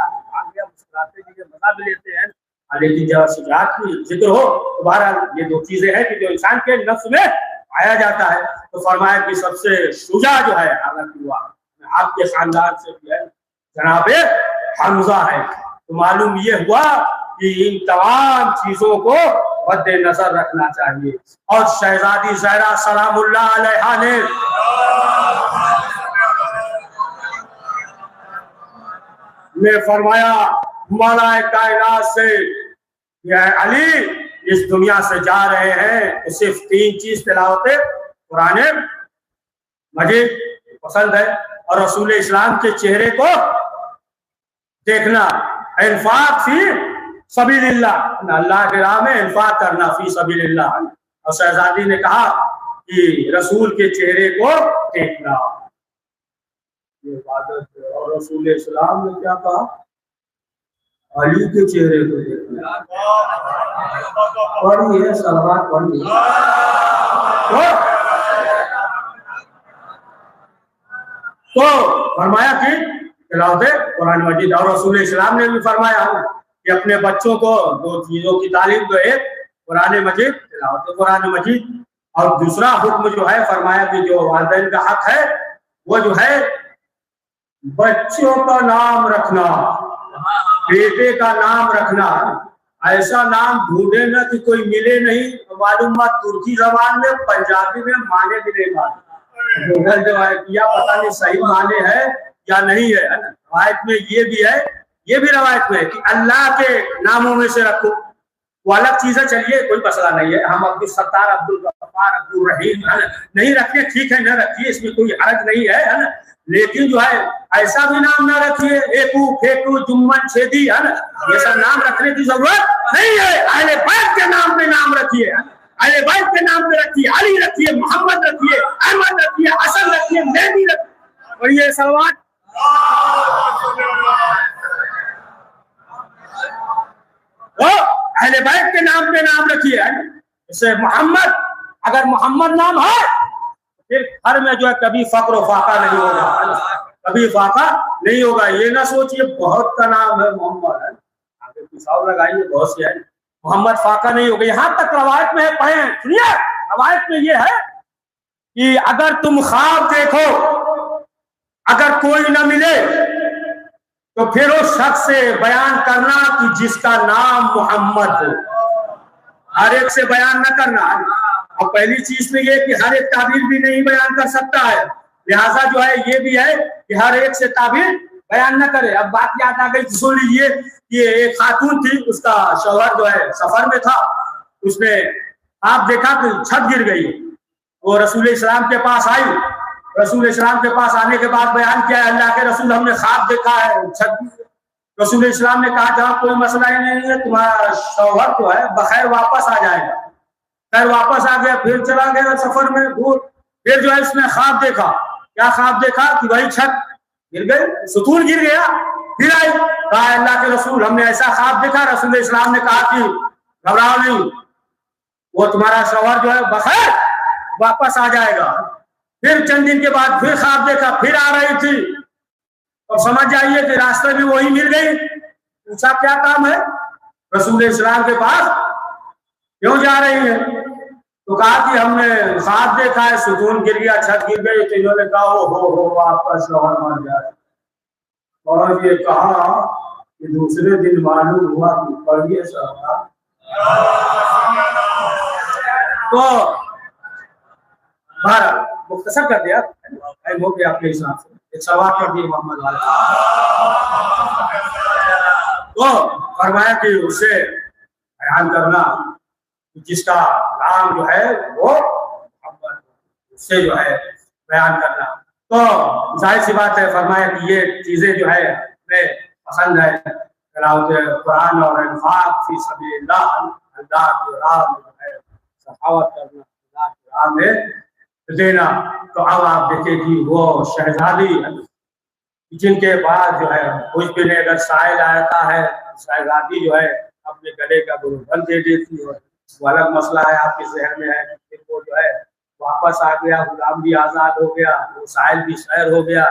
मुस्कुराते हैं, मजा भी लेते हैं। लेकिन जब शुजाअत की जिक्र हो तो बहरहाल ये दो चीजें हैं कि जो इंसान के नफ्स में पाया जाता है। तो फरमाया कि सबसे शुजा जो है हालांकि हुआ आपके खानदान से भी है, जनाबे हमजा है। तो मालूम ये हुआ कि इन तमाम चीजों को मद्देनजर रखना चाहिए। और शहजादी ज़हरा सलामुल्लाह अलैहा ने फरमाया मौला कायनात से यह अली इस दुनिया से जा रहे हैं तो सिर्फ 3 चीज तिलावत कुरान मजीद पसंद है और रसूल इस्लाम के चेहरे को देखना, इन्फाक फी सबीलिल्लाह, अल्लाह के राह में इन्फाक करना फी सबीलिल्लाह। और शहजादी ने कहा कि रसूल के चेहरे को देखना, ये इबादत है। और रसूल इस्लाम ने क्या कहा, अली के चेहरे को देखना। पढ़िए सलवात पढ़िए। तो फरमाया कि तिलावत कुरान मजीद। और रसूल इस्लाम ने भी फरमाया कि अपने बच्चों को 2 चीजों की तालीम दो, एक कुरान मजीद, तिलावत कुरान मजीद, और दूसरा हुक्म जो है फरमाया कि जो वालिदैन का हक है वो जो है बच्चों का नाम रखना, बेटे का नाम रखना। ऐसा नाम ढूंढे ना कि कोई मिले नहीं, मालूम बात तुर्की जबान में, पंजाबी में माने भी नहीं माने, गूगल जो है किया पता नहीं सही माने है या नहीं है। रवायत में ये भी है, ये भी रवायत में है कि अल्लाह के नामों में से रखो, वो अलग चीजें, चलिए कोई मसला नहीं है। हम अब्दुल सत्तार, अब्दुल गफ्फार, अब्दुल रहीम नहीं रखिए, ठीक है, न रखिए, इसमें कोई हर्ज नहीं है ना। लेकिन जो है ऐसा भी नाम ना रखिए एकू फेकू जुम्मन छेदी, है ना, ये सब नाम रखने की जरूरत नहीं है। अहले बैत के नाम पे नाम रखिए, अहले बैत के नाम पे रखिए, अली रखिए, मोहम्मद रखिए, अहमद रखिए, हसन रखिए, मेहदी रखिए, और ये सलवात अहले बैत के नाम पे नाम रखिए। जैसे मोहम्मद, अगर मोहम्मद नाम है फिर घर में जो है कभी फक्र फाका नहीं होगा, कभी फाका नहीं होगा। ये ना सोचिए बहुत का नाम है मोहम्मद, है आगे कुछ और लगाइए, बहुत से है, मोहम्मद फाका नहीं होगा। यहाँ तक रवायत में है, पढ़े सुनिए, रवायत में ये है कि अगर तुम ख्वाब देखो, अगर कोई न मिले तो फिर उस शख्स से बयान करना कि जिसका नाम मोहम्मद हो। हर एक से बयान न करना। और पहली चीज में ये कि हर एक ताबीर भी नहीं बयान कर सकता है, लिहाजा जो है ये भी है कि हर एक से ताबीर बयान न करे। अब बात याद आ गई, सुन लीजिए कि एक खातून थी, उसका शौहर जो है सफर में था, उसने आप देखा कि छत गिर गई, वो रसूल इस्लाम के पास आई। रसूल इस्लाम के पास आने के बाद बयान किया, अल्लाह के रसूल हमने ख्वाब देखा है छत। रसूल इस्लाम ने कहा जहाँ कोई मसला ही नहीं है, तुम्हारा शौहर जो है बखैर वापस आ जाएगा। खैर वापस आ गया, फिर चला गया सफर में दूर, फिर जो है इसने ख्वाब देखा। क्या ख्वाब देखा कि भाई छत गिर गई, सुतून गिर गया। फिर आई, कहा अल्लाह के रसूल हमने ऐसा ख्वाब देखा। रसूल इस्लाम ने कहा कि घबराओ नहीं, वो तुम्हारा शौहर जो है बखैर वापस आ जाएगा। फिर चंद दिन के बाद फिर ख्वाब देखा, फिर आ रही थी, तो समझ जाइए कि रास्ते में वही मिल गई। पूछा क्या काम है, रसूल इस्लाम के पास क्यों जा रही है? तो कहा कि हमने ख्वाब देखा है, सुकून गिर गया, छत गिर गई। तो इन्होंने कहा हो आपका शौहर मर जाए। और ये कहा कि दूसरे दिन मालूम हुआ कि पढ़िए शौहर। तो भारत मुख्तसर कर दिया, हो गया अपने हिसाब से, एक सवाल कर दिए मोहम्मद वाले। तो फरमाया कि उसे बयान करना जिसका नाम जो है वो मोहम्मद, उससे जो है बयान करना। तो जाहिर सी बात है, फरमाया कि ये चीजें जो है हमें पसंद है, तिलावत कुरान और इन्फाक फी सबीलिल्लाह, अल्लाह की राह में जो है सखावत करना, अल्लाह की राह में देना। तो अब आप देखिए कि वो शहजादी जिनके बाद जो है कुछ भी नहीं, अगर साइल आता है, शहजादी जो है अपने गले का गुलबंद दे देती है, वो अलग मसला है, आपके जहन में है। फिर वो जो है वापस आ गया, गुलाम भी आजाद हो गया, वो साइल भी सैर हो गया,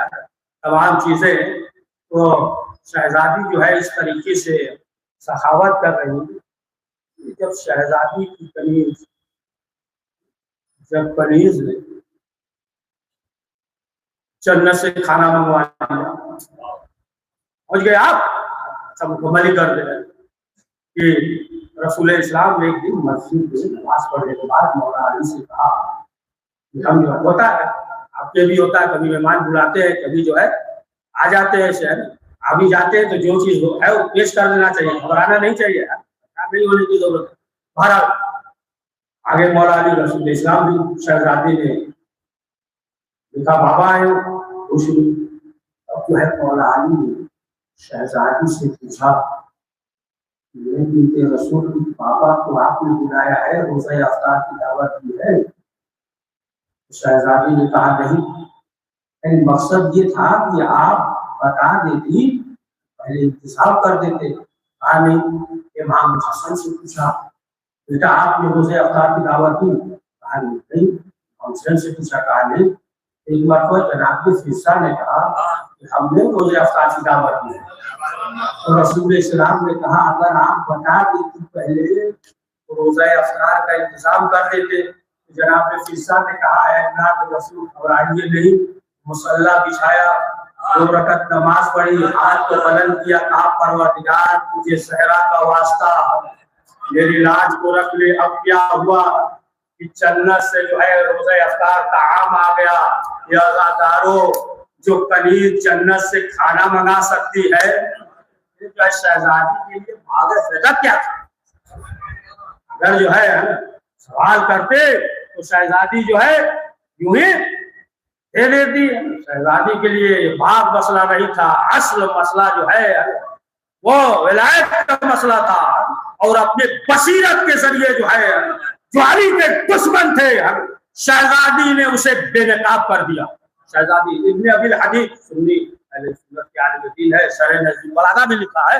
तमाम चीजें। तो शहजादी जो है इस तरीके से सखावत कर रही है। जब शहजादी की कनीज, जब कनीज ने जन्नत से खाना मंगवा लिया, पहुंच गए आप सब मुकम्मल ही कर दे कि रसूल इस्लाम ने एक दिन मस्जिद में नमाज पढ़ने के बाद मौला अली से कहा कि हम जो होता है, आपके भी होता है, कभी मेहमान बुलाते हैं, कभी जो है आ जाते हैं शहर, आ भी जाते हैं, तो जो चीज है वो पेश कर देना चाहिए, घबराना नहीं चाहिए, नहीं होने की जरूरत है। बहरहाल आगे मौला अली रसूल इस्लाम भी शहजादी ने देखा, बाबा आए खुश हुई। अब जो है मौला अली ने शहजादी से पूछा, ये रसूल बाबा को आपने बुलाया है, रोज़ा इफ्तार की दावत दी है? शहजादी ने कहा नहीं, मकसद ये था कि आप बता देती, पहले इंतजाम कर देते। कहा नहीं। इमाम हसन से पूछा, बेटा आपने रोज़ा इफ्तार की दावत दी? कहा नहीं। हसन से पूछा, कहा नहीं। एक बार तो जनाब फिरसा ने कहा कि हमने रोज़ा इफ्तार की दावत दी है। तो रसूल इस्लाम ने कहा, अगर आप बता देती पहले तो रोज़ा इफ्तार का इंतजाम कर देते। जनाब फिरसा ने कहा, अल्लाह के रसूल घबराइए नहीं। मुसल्ला बिछाया, 2 रकअत नमाज पढ़ी, हाथ को बुलंद किया, कहा परवरदिगार तुझे सहरा का वास्ता, मेरी लाज को रख ले। अब क्या हुआ कि जन्नत से जो है रोज़ा इफ्तार का आम आ गया। या अज़ादारों, जो कनीज जन्नत से खाना मंगा सकती है, जो है शहजादी के लिए भाग क्या था? अगर जो है सवाल करते तो शहजादी जो है यूं ही दे देती। शहजादी के लिए भाग मसला नहीं था, असल मसला जो है वो विलायत का मसला था। और अपने बसीरत के जरिए जो है, जो अली के दुश्मन थे, शहजादी ने उसे बेनकाब कर दिया। शहजादी इब्न अबिल हदीद सुन्नी अहले सुन्नत के आलिम दीन है, शरह नज़्म बलागा में लिखा है।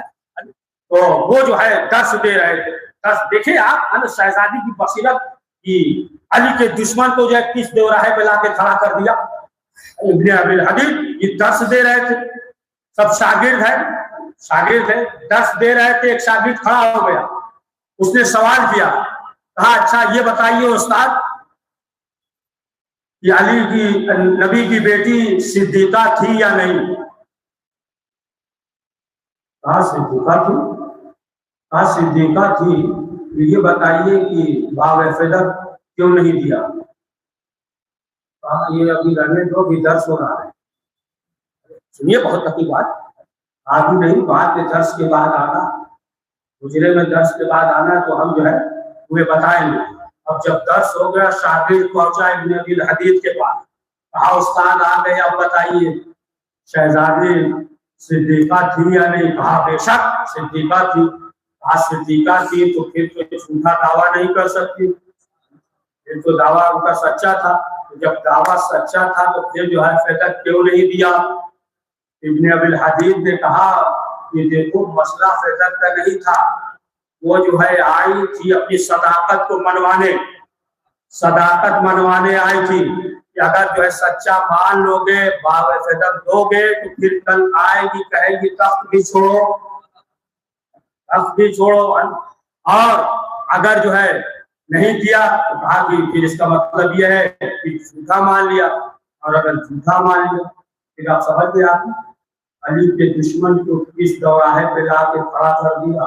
तो वो जो है दर्स दे रहे थे। दर्स देखिए आप, शहजादी की बसीरत की अली के दुश्मन को जो है किस दोराहे पे लाके खड़ा कर दिया। इब्न अबिल हदीद ये दर्स दे रहे थे, सब शागिर्द है, दर्स दे रहे थे। एक शागिर्द खड़ा हो गया, उसने सवाल किया, कहा अच्छा ये बताइए उस्ताद, कि अली की नबी की बेटी सिद्दीका थी या नहीं? कहा सिद्दीका थी। ये बताइए कि बाब फ़िदक क्यों नहीं दिया? कहा ये अभी रहने दो, भी दर्स हो रहा है। सुनिए बहुत तकी बात, आदमी नहीं, बाद के दर्स के बाद आना, गुजरे में दर्स के बाद आना, तो हम जो है तुम्हें बताएंगे। अब जब दर्स हो गया, शागिर्द पहुंचा इब्न अबिल हदीद के पास, कहा उस्ताद आ गए, अब बताइए शहजादी सिद्दीका थी या नहीं? कहा बेशक सिद्दीका थी। कहा सिद्दीका थी तो फिर तो झूठा दावा नहीं कर सकती, फिर तो दावा उनका सच्चा था। तो जब दावा सच्चा था तो फिर जो है फ़िदक क्यों नहीं दिया? इब्न अबिल हदीद ने कहा कि देखो मसला फ़िदक का नहीं था, वो जो है आई थी अपनी सदाकत को मनवाने, सदाकत मनवाने आई थी कि अगर जो है सच्चा मान लोगे, बाब फ़िदक दोगे, तो फिर कल आएगी कहेगी तख्त भी छोड़ो। और अगर जो है नहीं किया तो कहा कि फिर इसका मतलब यह है कि झूठा मान लिया। और अगर झूठा मान लिया फिर आप समझ गए, आप अली के दुश्मन को किस दौराहे पे लाके खड़ा कर दिया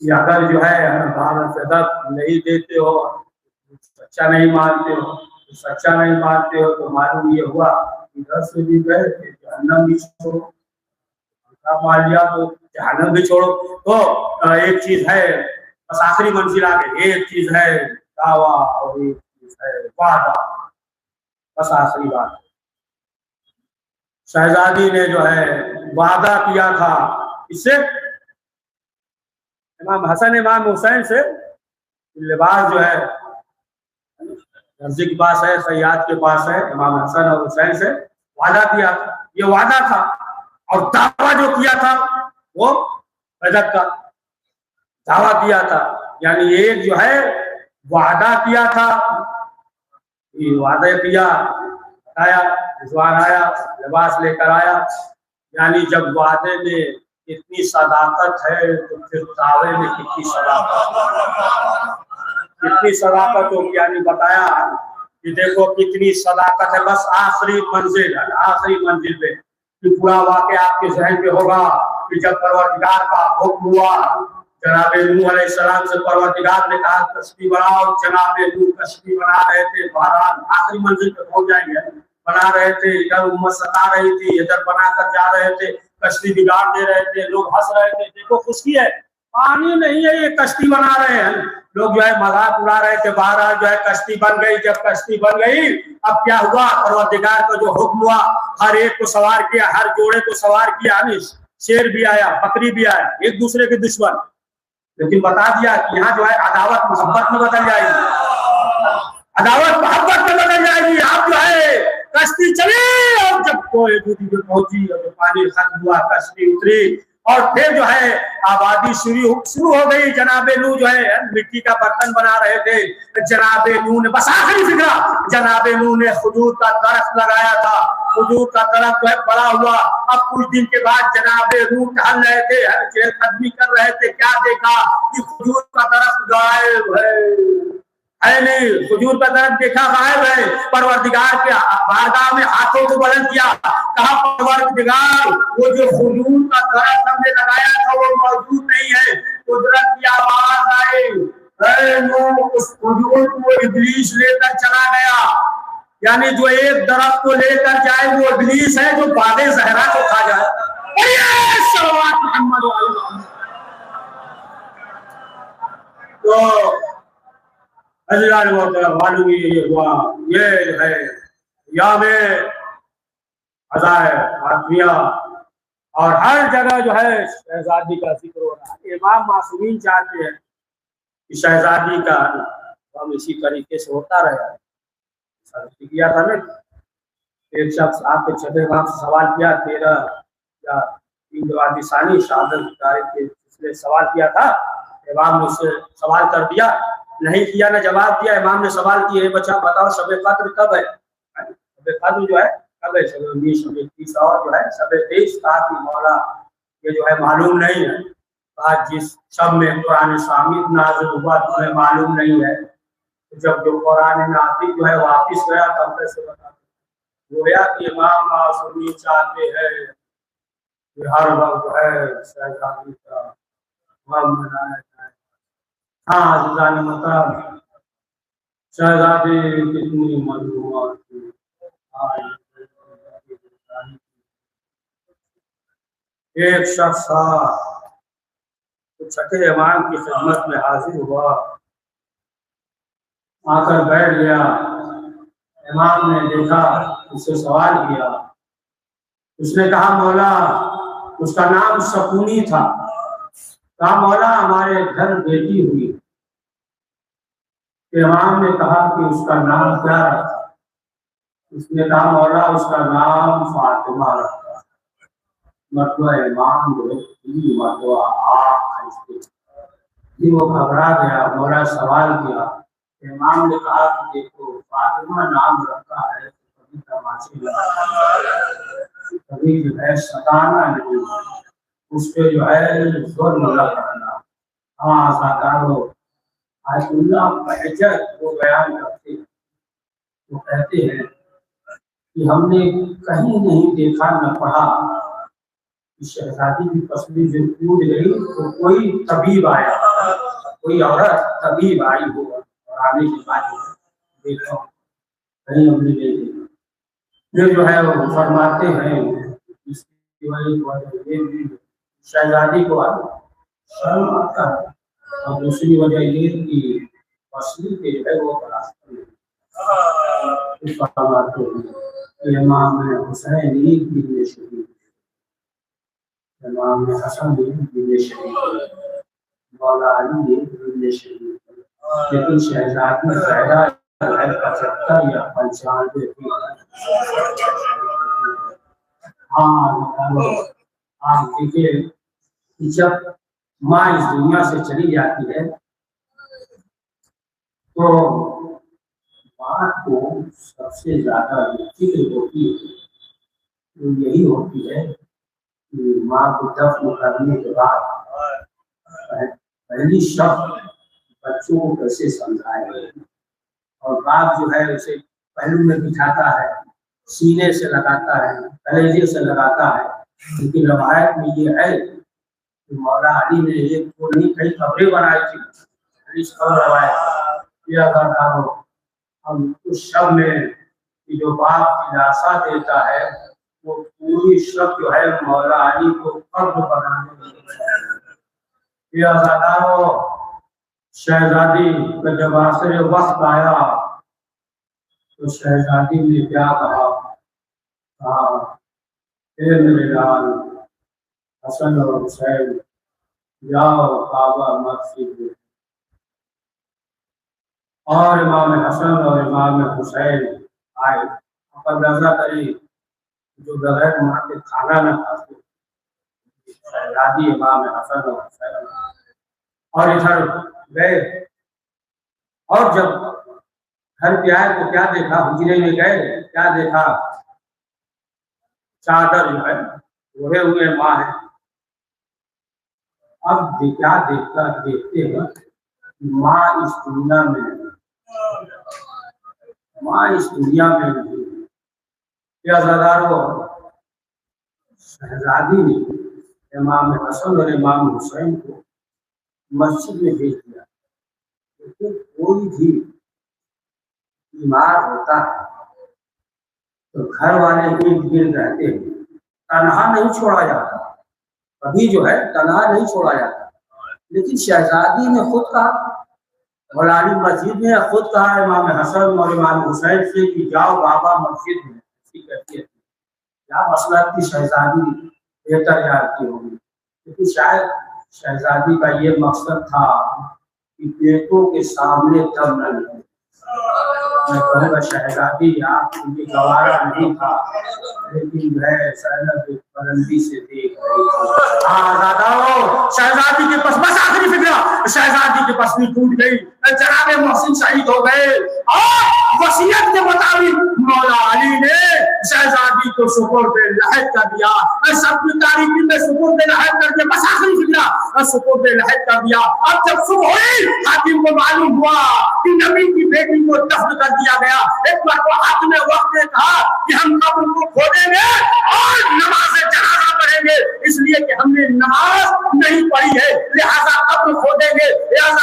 कि अगर जो है बाब फ़िदक नहीं देते हो, सच्चा नहीं मानते हो, तो मालूम ये हुआ इधर से भी गए जहन्नम भी छोड़ो। मान लिया तो जहन्नम भी छोड़ो। तो एक चीज है, बस आखिरी मंजिल आ गई। एक चीज है दावा और एक चीज है वादा, बस आखिरी बात। शहजादी ने जो है वादा किया था इससे, इमाम हसन इमाम हुसैन से, लिबास जो है दर्जी के पास है, सयाद के पास है, इमाम हसन और हुसैन से वादा किया था। ये वादा था। और दावा जो किया था वो रजत का दावा किया था। यानी एक जो है वादा किया था, ये वादा किया, आया रिजवान, आया लिबास लेकर आया। यानी जब वादे में इतनी सदाकत है तो फिर दावे में कितनी सदाकत होगी। यानी बताया कि देखो कितनी सदाकत है। बस आखिरी मंजिल पे कि पूरा वाक़या आपके ज़हन पे होगा कि जब परवरदिगार का हुक्म हुआ, जनाब नूह अलैहिस्सलाम से परवरदिगार ने कहा कश्ती बनाओ, जनाब नूह कश्ती बना रहे थे। बहरहाल आखिरी मंजिल पे पहुंच जाएंगे, बना रहे थे, इधर उम्मत सता रही थी, इधर बनाकर जा रहे थे, कश्ती बिगाड़ दे रहे थे, लोग हंस रहे थे, देखो खुशी है, पानी नहीं है, ये कश्ती बना रहे हैं। लोग जो है मजाक उड़ा रहे थे। बहरहाल जो है कश्ती बन गई। जब कश्ती बन गई, अब क्या हुआ, परवरदिगार का जो हुक्म हुआ, हर एक को सवार किया, हर जोड़े को सवार किया। शेर भी आया, बकरी भी आया, एक दूसरे के दुश्मन, लेकिन बता दिया कि यहाँ जो है अदावत मोहब्बत में बदल जाएगी, अदावत मोहब्बत में बदल जाएगी। आप जो है कश्ती चली, और जब कोई दूरी पहुंची और जो पानी खत्म हुआ, कश्ती उतरी और फिर जो है आबादी शुरू हो गई। जनाबे नूह जो है मिट्टी का बर्तन बना रहे थे। जनाबे नूह ने, बस आखिरी फिक्रा, जनाबे नूह ने खजूर का दरख्त लगाया था। खजूर का दरख्त जो है बड़ा हुआ। अब कुछ दिन के बाद जनाबे नूह टहल रहे थे, चहलकदमी कर रहे थे, क्या देखा कि खजूर का दरख्त गायब है नहीं। खजूर का दरख्त देखा गायब है। परवरदिगार के बारगाह में हाथों को बुलंद किया, कहा परवरदिगार वो जो खजूर का दरख्त हमने लगाया था वो मौजूद नहीं है। कुदरत की आवाज आई, उस खजूर को इब्लीस लेकर चला गया। यानी जो एक दरख्त को लेकर जाए वो इब्लीस है, जो बादे ज़हरा को खा जाए। तो मालूम ये हुआ, ये है यामे अज़ा है आदमिया, और हर जगह जो है शहजादी का जिक्र हो रहा है। इमाम मासूमीन चाहते हैं कि शहजादी का हम इसी तरीके से होता रहे। किया था ना, एक शख्स आपके छठे इमाम से सवाल किया, 13 या 3 जवाबी सानी शहादत के इसलिए सवाल किया था। इमाम ने उससे सवाल कर दिया, नहीं किया ना जवाब दिया। इमाम ने सवाल किया, बच्चा बताओ शब कद्र कब है? शब कद्र जो है कब है? शब 19, शब 21 और जो है शब 23। कहा कि मौला ये जो है मालूम नहीं है। कहा जिस शब में कुरान शामिल नाज़िल हुआ तुम्हें मालूम नहीं है, जब जो कुरान नाज़िल जो है वापिस गया तब कैसे बता? गोया कि इमाम मासूमी चाहते हैं कि हर वक्त जो है शहजादी का गम मनाया जाए। हाँ जाने मतलब शहजादी कितनी मजबूर थी। एक शख्स था तो छठे इमाम की खिदमत में हाजिर हुआ, आकर बैठ गया। इमाम ने देखा, उससे सवाल किया। उसने कहा मौला, उसका नाम सकूनी था। कहा मौला हमारे घर बेटी हुई। इमाम ने कहा कि उसका नाम क्या रखा? उसने कहा मौला उसका नाम फातिमा रखा। मतलब इमाम वो घबरा गया। मौला सवाल किया। इमाम ने कहा कि देखो फातिमा नाम रखा है तो कभी तमाशे लगाना, कभी जो है सताना नहीं, उसके जो है जुल्म न करना। हाँ साकारो आयतुल्लाह बहजत वो बयान करते, वो कहते हैं कि हमने कहीं नहीं देखा न पढ़ा कि शहजादी की पसली जो टूट गई तो कोई तबीब आया, कोई औरत तबीब आई हो और आने के बाद देखो कहीं हमने नहीं देखा। ये जो है वो फरमाते हैं ये भी शहजादी को शर्म आता है। और दूसरी वजह ये कि असली के जो है वो इमाम हुसैन बिन शहीद, इमाम हसन बिन शहीद, मौला अली बिन शहीद, लेकिन शहजादी ज़हरा 75 या 95 थी। हाँ देखिए, जब माँ इस दुनिया से चली जाती है तो माँ को सबसे ज्यादा फिक्र होती है, तो यही होती है कि माँ को दफन करने के बाद पहली शब्द बच्चों को कैसे समझाए, और बाप जो है उसे पहलू में बिठाता है, सीने से लगाता है, कलेजे से लगाता है। लेकिन रवायत में ये है कि मौला अली ने एक को नहीं कई कब्रें बनाई थी। इस रवायत हम उस शब में जो बाप दिलासा देता है वो पूरी शब जो है मौला अली को कब्र बनाने में शहजादी का जब आखिर वक्त आया तो शहजादी ने क्या कहा, मेरे लाल हसन और हुसैन जाओ काबा मस्जिद में। और इमाम हसन और इमाम हुसैन आए। आप अंदाजा करें जो बगैर वहाँ के खाना न खाते, शहजादी इमाम हसन और हुसैन और इधर गए। और जब घर पे आए तो क्या देखा, हुजरे में गए, क्या देखा, चादर जो है ओढ़े हुए माँ है। अब क्या देखते हैं माँ इस दुनिया में नहीं, माँ इस दुनिया में नहीं। शहजादी ने इमाम हसन और इमाम हुसैन को मस्जिद में भेज दिया। लेकिन कोई भी बीमार होता है तो घर वाले इर्द गिर्द रहते हैं, तनहा नहीं छोड़ा जाता, कभी जो है तनहा नहीं छोड़ा जाता। लेकिन शहजादी ने खुद कहा, मौलानी मस्जिद ने खुद कहा इमाम हसन और इमाम हुसैन से कि जाओ बाबा मस्जिद में। क्या मसला थी, शहजादी बेहतर जानती होगी, क्योंकि शायद शहजादी का ये मकसद था कि बेटों के सामने दम न ले। मैं कहूँगा शहजादी आपको ये गवारा नहीं था, लेकिन वह सरहद बुलंदी से देख रही थी। हाँ दादा, शहजादी के पास बस आखिरी फिक्र, शहजादी की पसली टूट गई, जनाबे मोहसिन शहीद हो गए और वसीयत के मुताबिक मौला अली ने शहजादी को सुपुर्द लहद कर दिया। सबकी तारीखी में सुपुर्द लहद करके बस आखिरी फिक्र सुपुर्द लहद कर दिया। अब जब सुबह हुई हाकिम को मालूम हुआ कि नबी की बेटी को दफन कर दिया गया। एक बार तो हाकिम ने वक्त में कहा कि हम कब्र को खोदेंगे और नमाज जनाजा पढ़ेंगे, इसलिए कि हमने नमाज नहीं पढ़ी है, लिहाजा कब्र खोदेंगे।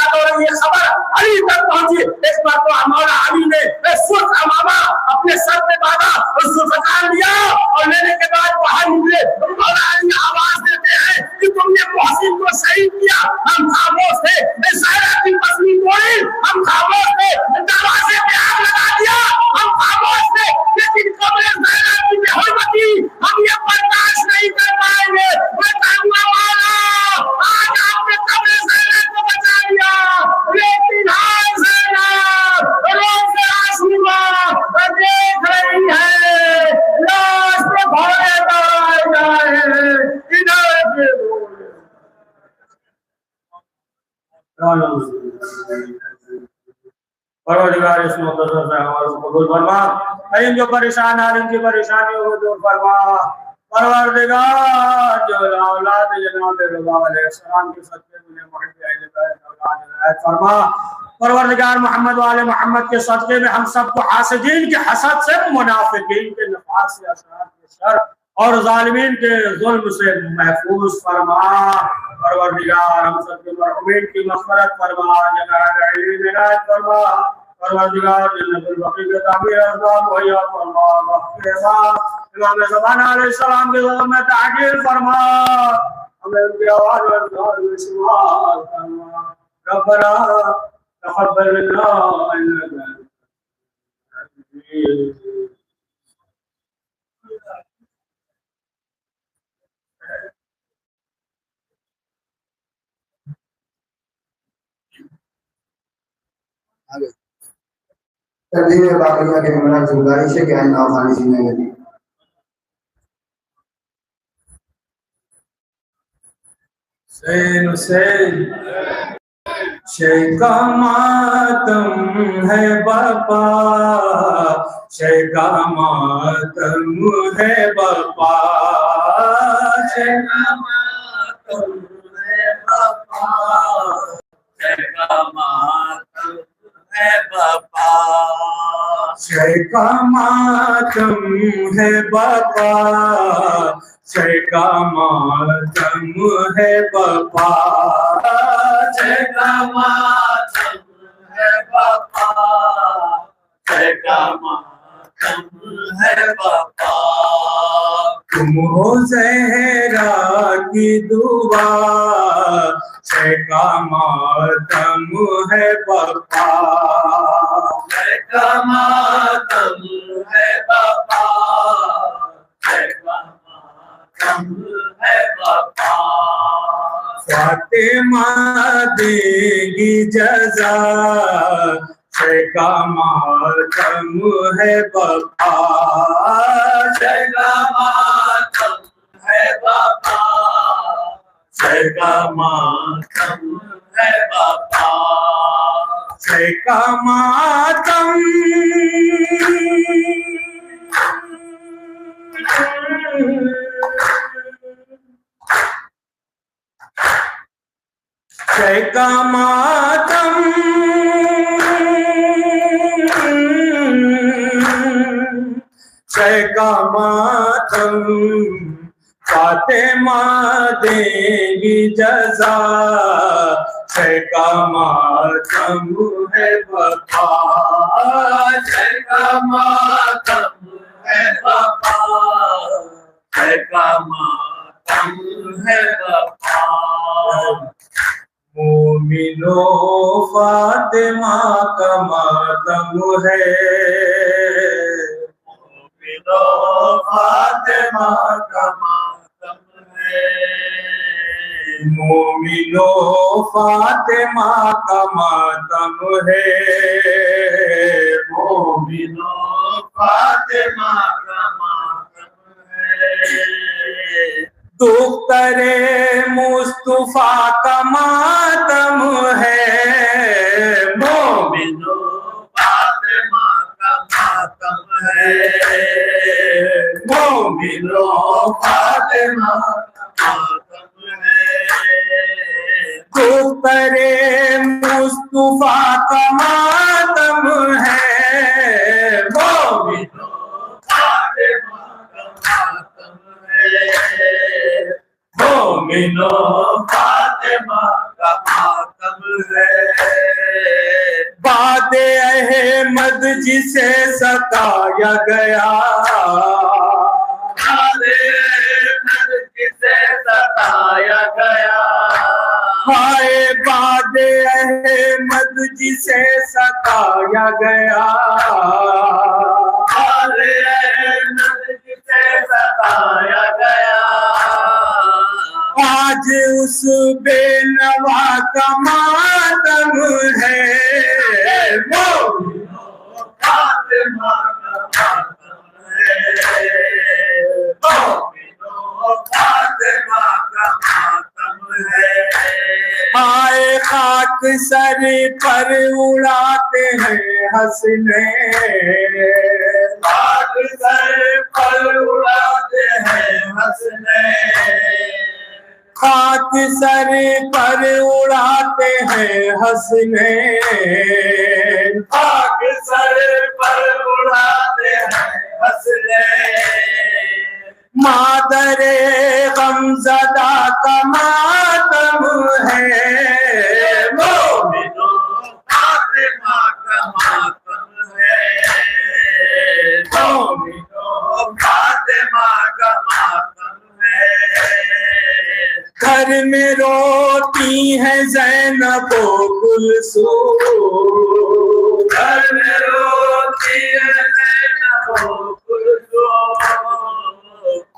और ये खबर अली तक पहुंची। एक बार तो मौला अली ने अपने सर पे बांधा और सुल्तान लिया और लेने के बाद बाहर निकले। मौला अली आवाज देते हैं कि तुमने मोहसिन को शहीद किया, हम खामोश थे। ज़हरा की पसली तोड़ी, हम खामोश थे। दरवाजे पे आग लगा दिया, हम खामोश थे। लेकिन कब्र ज़हरा की बेहुरमती हम ये बर्दाश्त नहीं कर पाएंगे। मैं कहूँगा मौला आज आपने कब्र ज़हरा को बचा लिया, लेकिन हाय ज़ैनब रोज़ से आशुरा देख रही है, लाश पे घोड़े दौड़ाए जाए, इधर के परवरदिगार इस मुक़द्दस अहवाल को कबूल फरमा, इन जो परेशान है इनकी परेशानियों को दूर फरमा। परवरदिगार जो औलाद जनाब रसूल अलैहिस्सलाम के सदक़े में औलाद फरमा। परवरदिगार मोहम्मद वाले मोहम्मद के सदक़े में हम सबको हासिदीन के हसद से, मुनाफिकीन के निफाक से, अशरार के शर और जालिमीन के जुल्म से महफूज फरमा। परवरदिगार हम सबके मरहुमीन की मग़फ़िरत फरमा, जनात इनायत फरमा। परवरदिगार जन्नतुल बक़ी के ताबीर मुहैया फरमा। इमाम ज़माना अलैहिस्सलाम के ज़माने में ताक़ीद फरमा, हमें उनकी आवाज़ और सुभान फरमा। रब्बना तक़ब्बल मिन्ना इन्नका तकदीर बाक़िया के हमरा गुजारिश है कि आज नाखानी जिंदगी हुसैन शेख का मातम है बापा, शेख का मातम है बापा, शेख का मातम है बापा, शेख का मातम है बापा, शेख का मातम है बापा, शेख का मातम है बापा, शेख का मातम है बापा, शेख का मातम है बापा। तुम हो ज़हरा की दुआ, शेख का मातम है बापा, शेख का मातम है बापा, शेख का मातम है बापा। फातिमा देगी जज़ा, शेख का मातम है बापा, शेख का मातम है बापा, शेख का मातम है बापा, शेख का मातम शेख का मातम शेख का मातम फातिमा देगी जज़ा, शेख का मातम है बापा, शेख का मातम है बापा, शेख का मातम है बापा। मोमिनो फातिमा का मातम है, मोमिनो फातिमा का मातम है, मोमिनो फातिमा का मातम है, मोमिनो फातिमा का मातम है। दुख्तरे मुस्तफा का मातम है, मोमिनो फातिमा का मातम है, मोमिनो फातिमा का मातम है। दुख्तरे मुस्तफा का मातम है, मोमिनो फातिमा का मातम है, मोमिनो फातिमा का मातम है। बादे अहमद जिसे सताया गया, बादे अहमद जिसे सताया गया, हाय बादे अहमद जिसे सताया गया, बादे अहमद जिसे सताया गया, आज उस बेनवा का मातम है, मोमिनो फातिमा का मातम है, मोमिनो फातिमा का मातम है। आए खाक सर पर उड़ाते हैं हंसने, खाक सर पर उड़ाते हैं हंसने, खाक सर पर उड़ाते हैं हंसने, खाक सर पर उड़ाते हैं हंसने। मादरे गमज़दा का मातम है, मोमिनो फातिमा का मातम है, मोमिनो फातिमा का मातम है। घर में रोती है ज़ैनब कुलसूम, घर में रोती है ज़ैनब कुलसूम,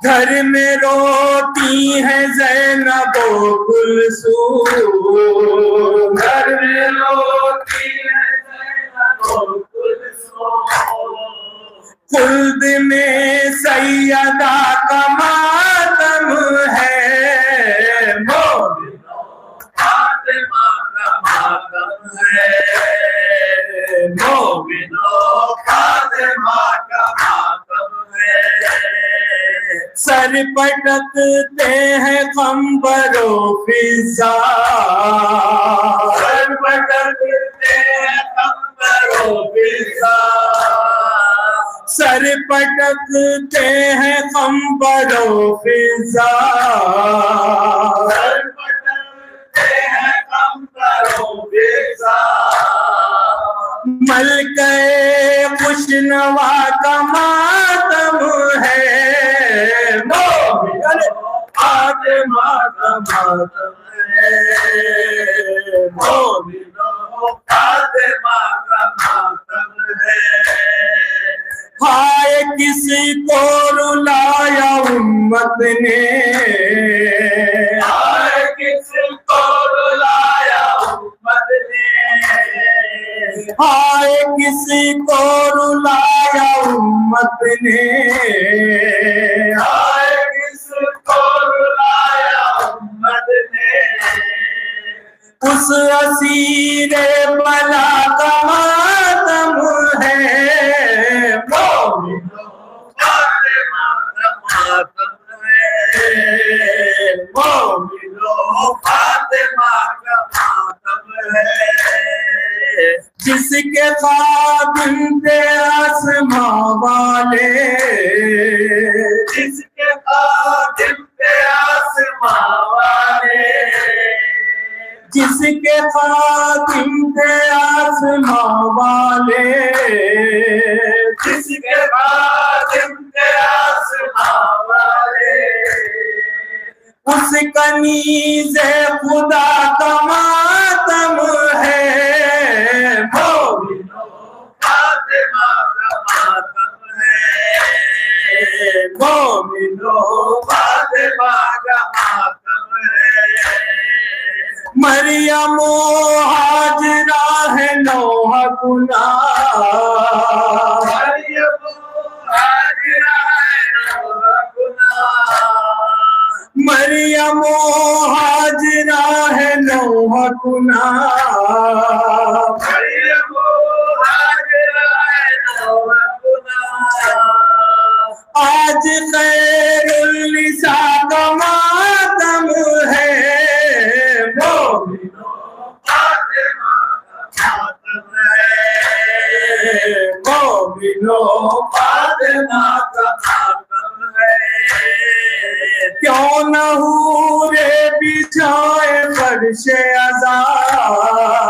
घर में रोती है ज़ैनब कुलसूम, घर में रोती है ज़ैनब कुलसूम, खुल्द में सैयदा का मातम है। फातिमा का मातम है। मोमिनो फातिमा का मातम है। सर पटकते हैं कंबरो फिजा, सर पटकते हैं कंबरो फिजा, सर पटकते हैं कंबरो फिजा, सर पटकते हैं कंबरो फिजा, मलके खुशनवा का मातम है। फातिमा का मातम है। मोमिनो फातिमा का मातम है। हाय किसी को रुलाया उम्मत ने, हाय किसी को रुलाया उम्मत ने, हाय किसी को रुलाया उम्मत ने, हाय किसी को रुलाया उम्मत ने, उस असीरे बला का मातम है। मोमिनो फातिमा का मातम है। मोमिनो फातिमा का मातम है। जिसके खादिम थे आसमां वाले, जिसके खादिम थे आसमां वाले, जिसके खादिम थे आसमां वाले, जिसके खादिम थे आसमां वाले, उस कनीज़े खुदा का मातम है। मोमिनो फातिमा का मातम है। मोमिनो फातिमा का मातम है। मरियम हाजरा है नौह गुना, मरियम हाजरा है नौह गुना, मरियम हाजरा है नौह गुना, मरियम हाजरा है नौह गुना, आज खैरुन्निसा का मातम है। मोमिनो फातिमा का मातम है। मोमिनो फातिमा का मातम है। क्यों न हूरे बिछाए फर्शे आज़ाद,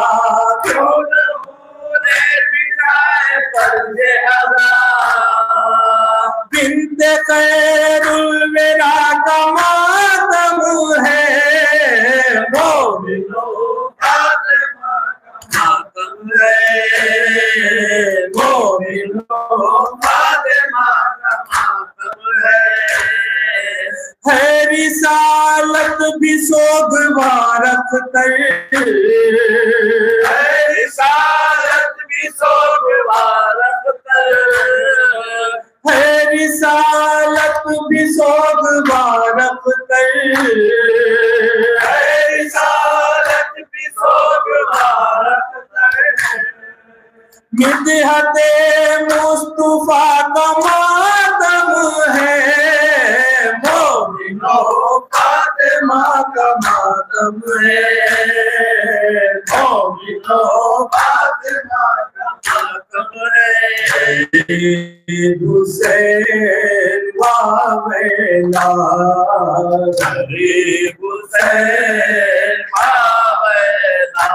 क्यों न होने बिठाए पर्दे आज़ाद, बिन्ते खैरुल वरा का मातम है। मोमिनो फातिमा का मातम है। मोमिनो फातिमा का मातम है। रिसालत भी सोगवारत कर, रिसालत भी सोगवारत कर, रिसालत भी सोगवारत कर, रिसालत भी सोगवारत कर, मिदहते मुस्तफा का मातम है। मोमिनो फातिमा का मातम है। मोमिनो फातिमा का मातम है। हुसैन पावेला, गरीब हुसैन पावेला,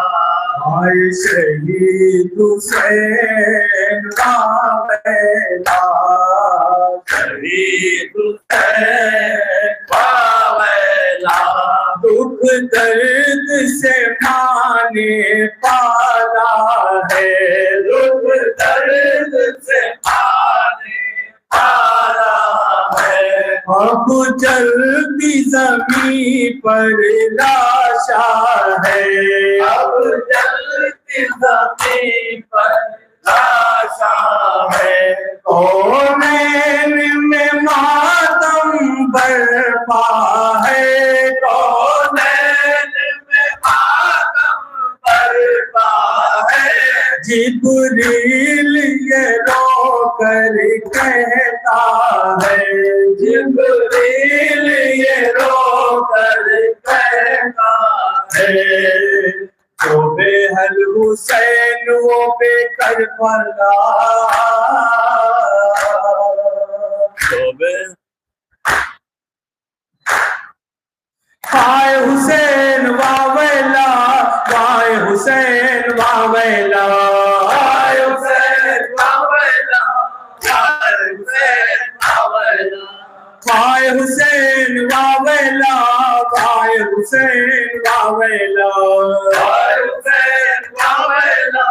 आए शहीद हुसैन वावेला, शहीद हुसैन वावेला, दुख दर्द से माने पाला है, दुख दर्द से आने वाला है। अब जल्दी जमीन पर लाशा है, अब जलती जमीन पर लाशा है। कौनैन में मातम बरपा है, कौनैन में मातम बरपा है। जिब्रील ये रो कर कहता है, जिब्रील ये रो कर कहता है। जो बेहल हुसैन वो बेकरबला, वाए हुसैन वावेला, वाए हुसैन वावेला, वाए हुसैन वावेला, वाए हुसैन वावेला, वाए हुसैन वावेला, वाए हुसैन वावेला, वाए हुसैन वावेला,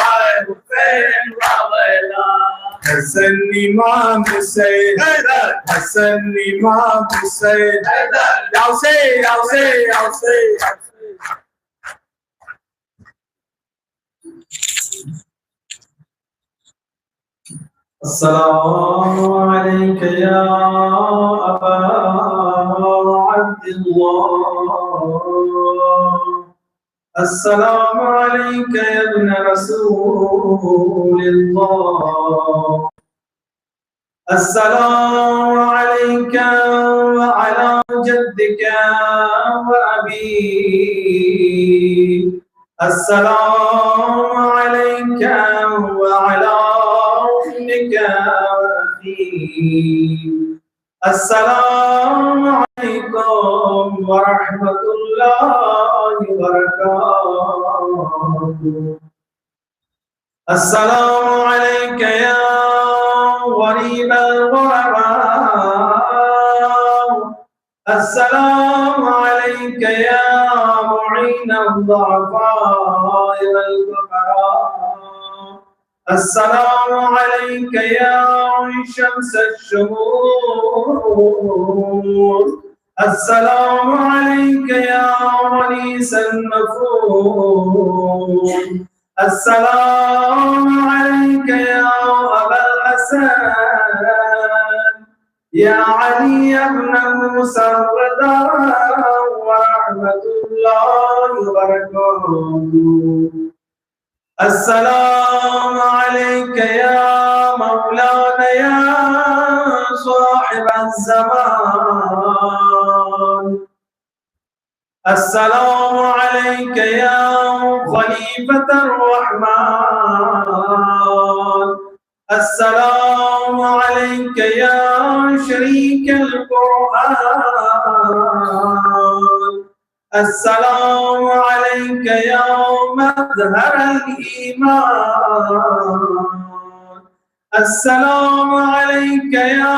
वाए हुसैन वावेला। हसन इमाम हुसैन, हसन इमाम हुसैन, आओ से आओ से आओ से। अस्सलामु अलैका या अबा अब्दुल्लाह, अस्सलामु अलैका या इब्न रसूलिल्लाह, अस्सलामु अलैका व अला जद्दिका व अबी, अस्सलामु अलैका व अला उम्मिका व अखी, अस्सलामु अलैकुम व रहमतुल्लाहि व बरकातुहू। अस्सलामु अलैका या गरीब अल-गुरबा, अस्सलामु अलैका या मुईन अल-दुअफा वल-फुक़रा, अस्सलामु अलैका या शम्स अश-शुहूर, अस्सलामु अलैका या अनीस अन-नफूस, अस्सलामु अलैका या अबल हसन, या अली इब्न मूसा रज़ा व रहमतुल्लाहि व बरकातुहू। अस्सलामु अलैका या मौलाना या साहिब अज़्ज़मान, अस्सलामु अलैका या खलीफतर रहमान, अस्सलामु अलैका या शरीकल कुरआन, अस्सलामु अलैका या मज़हरल ईमान, अस्सलामु अलैका या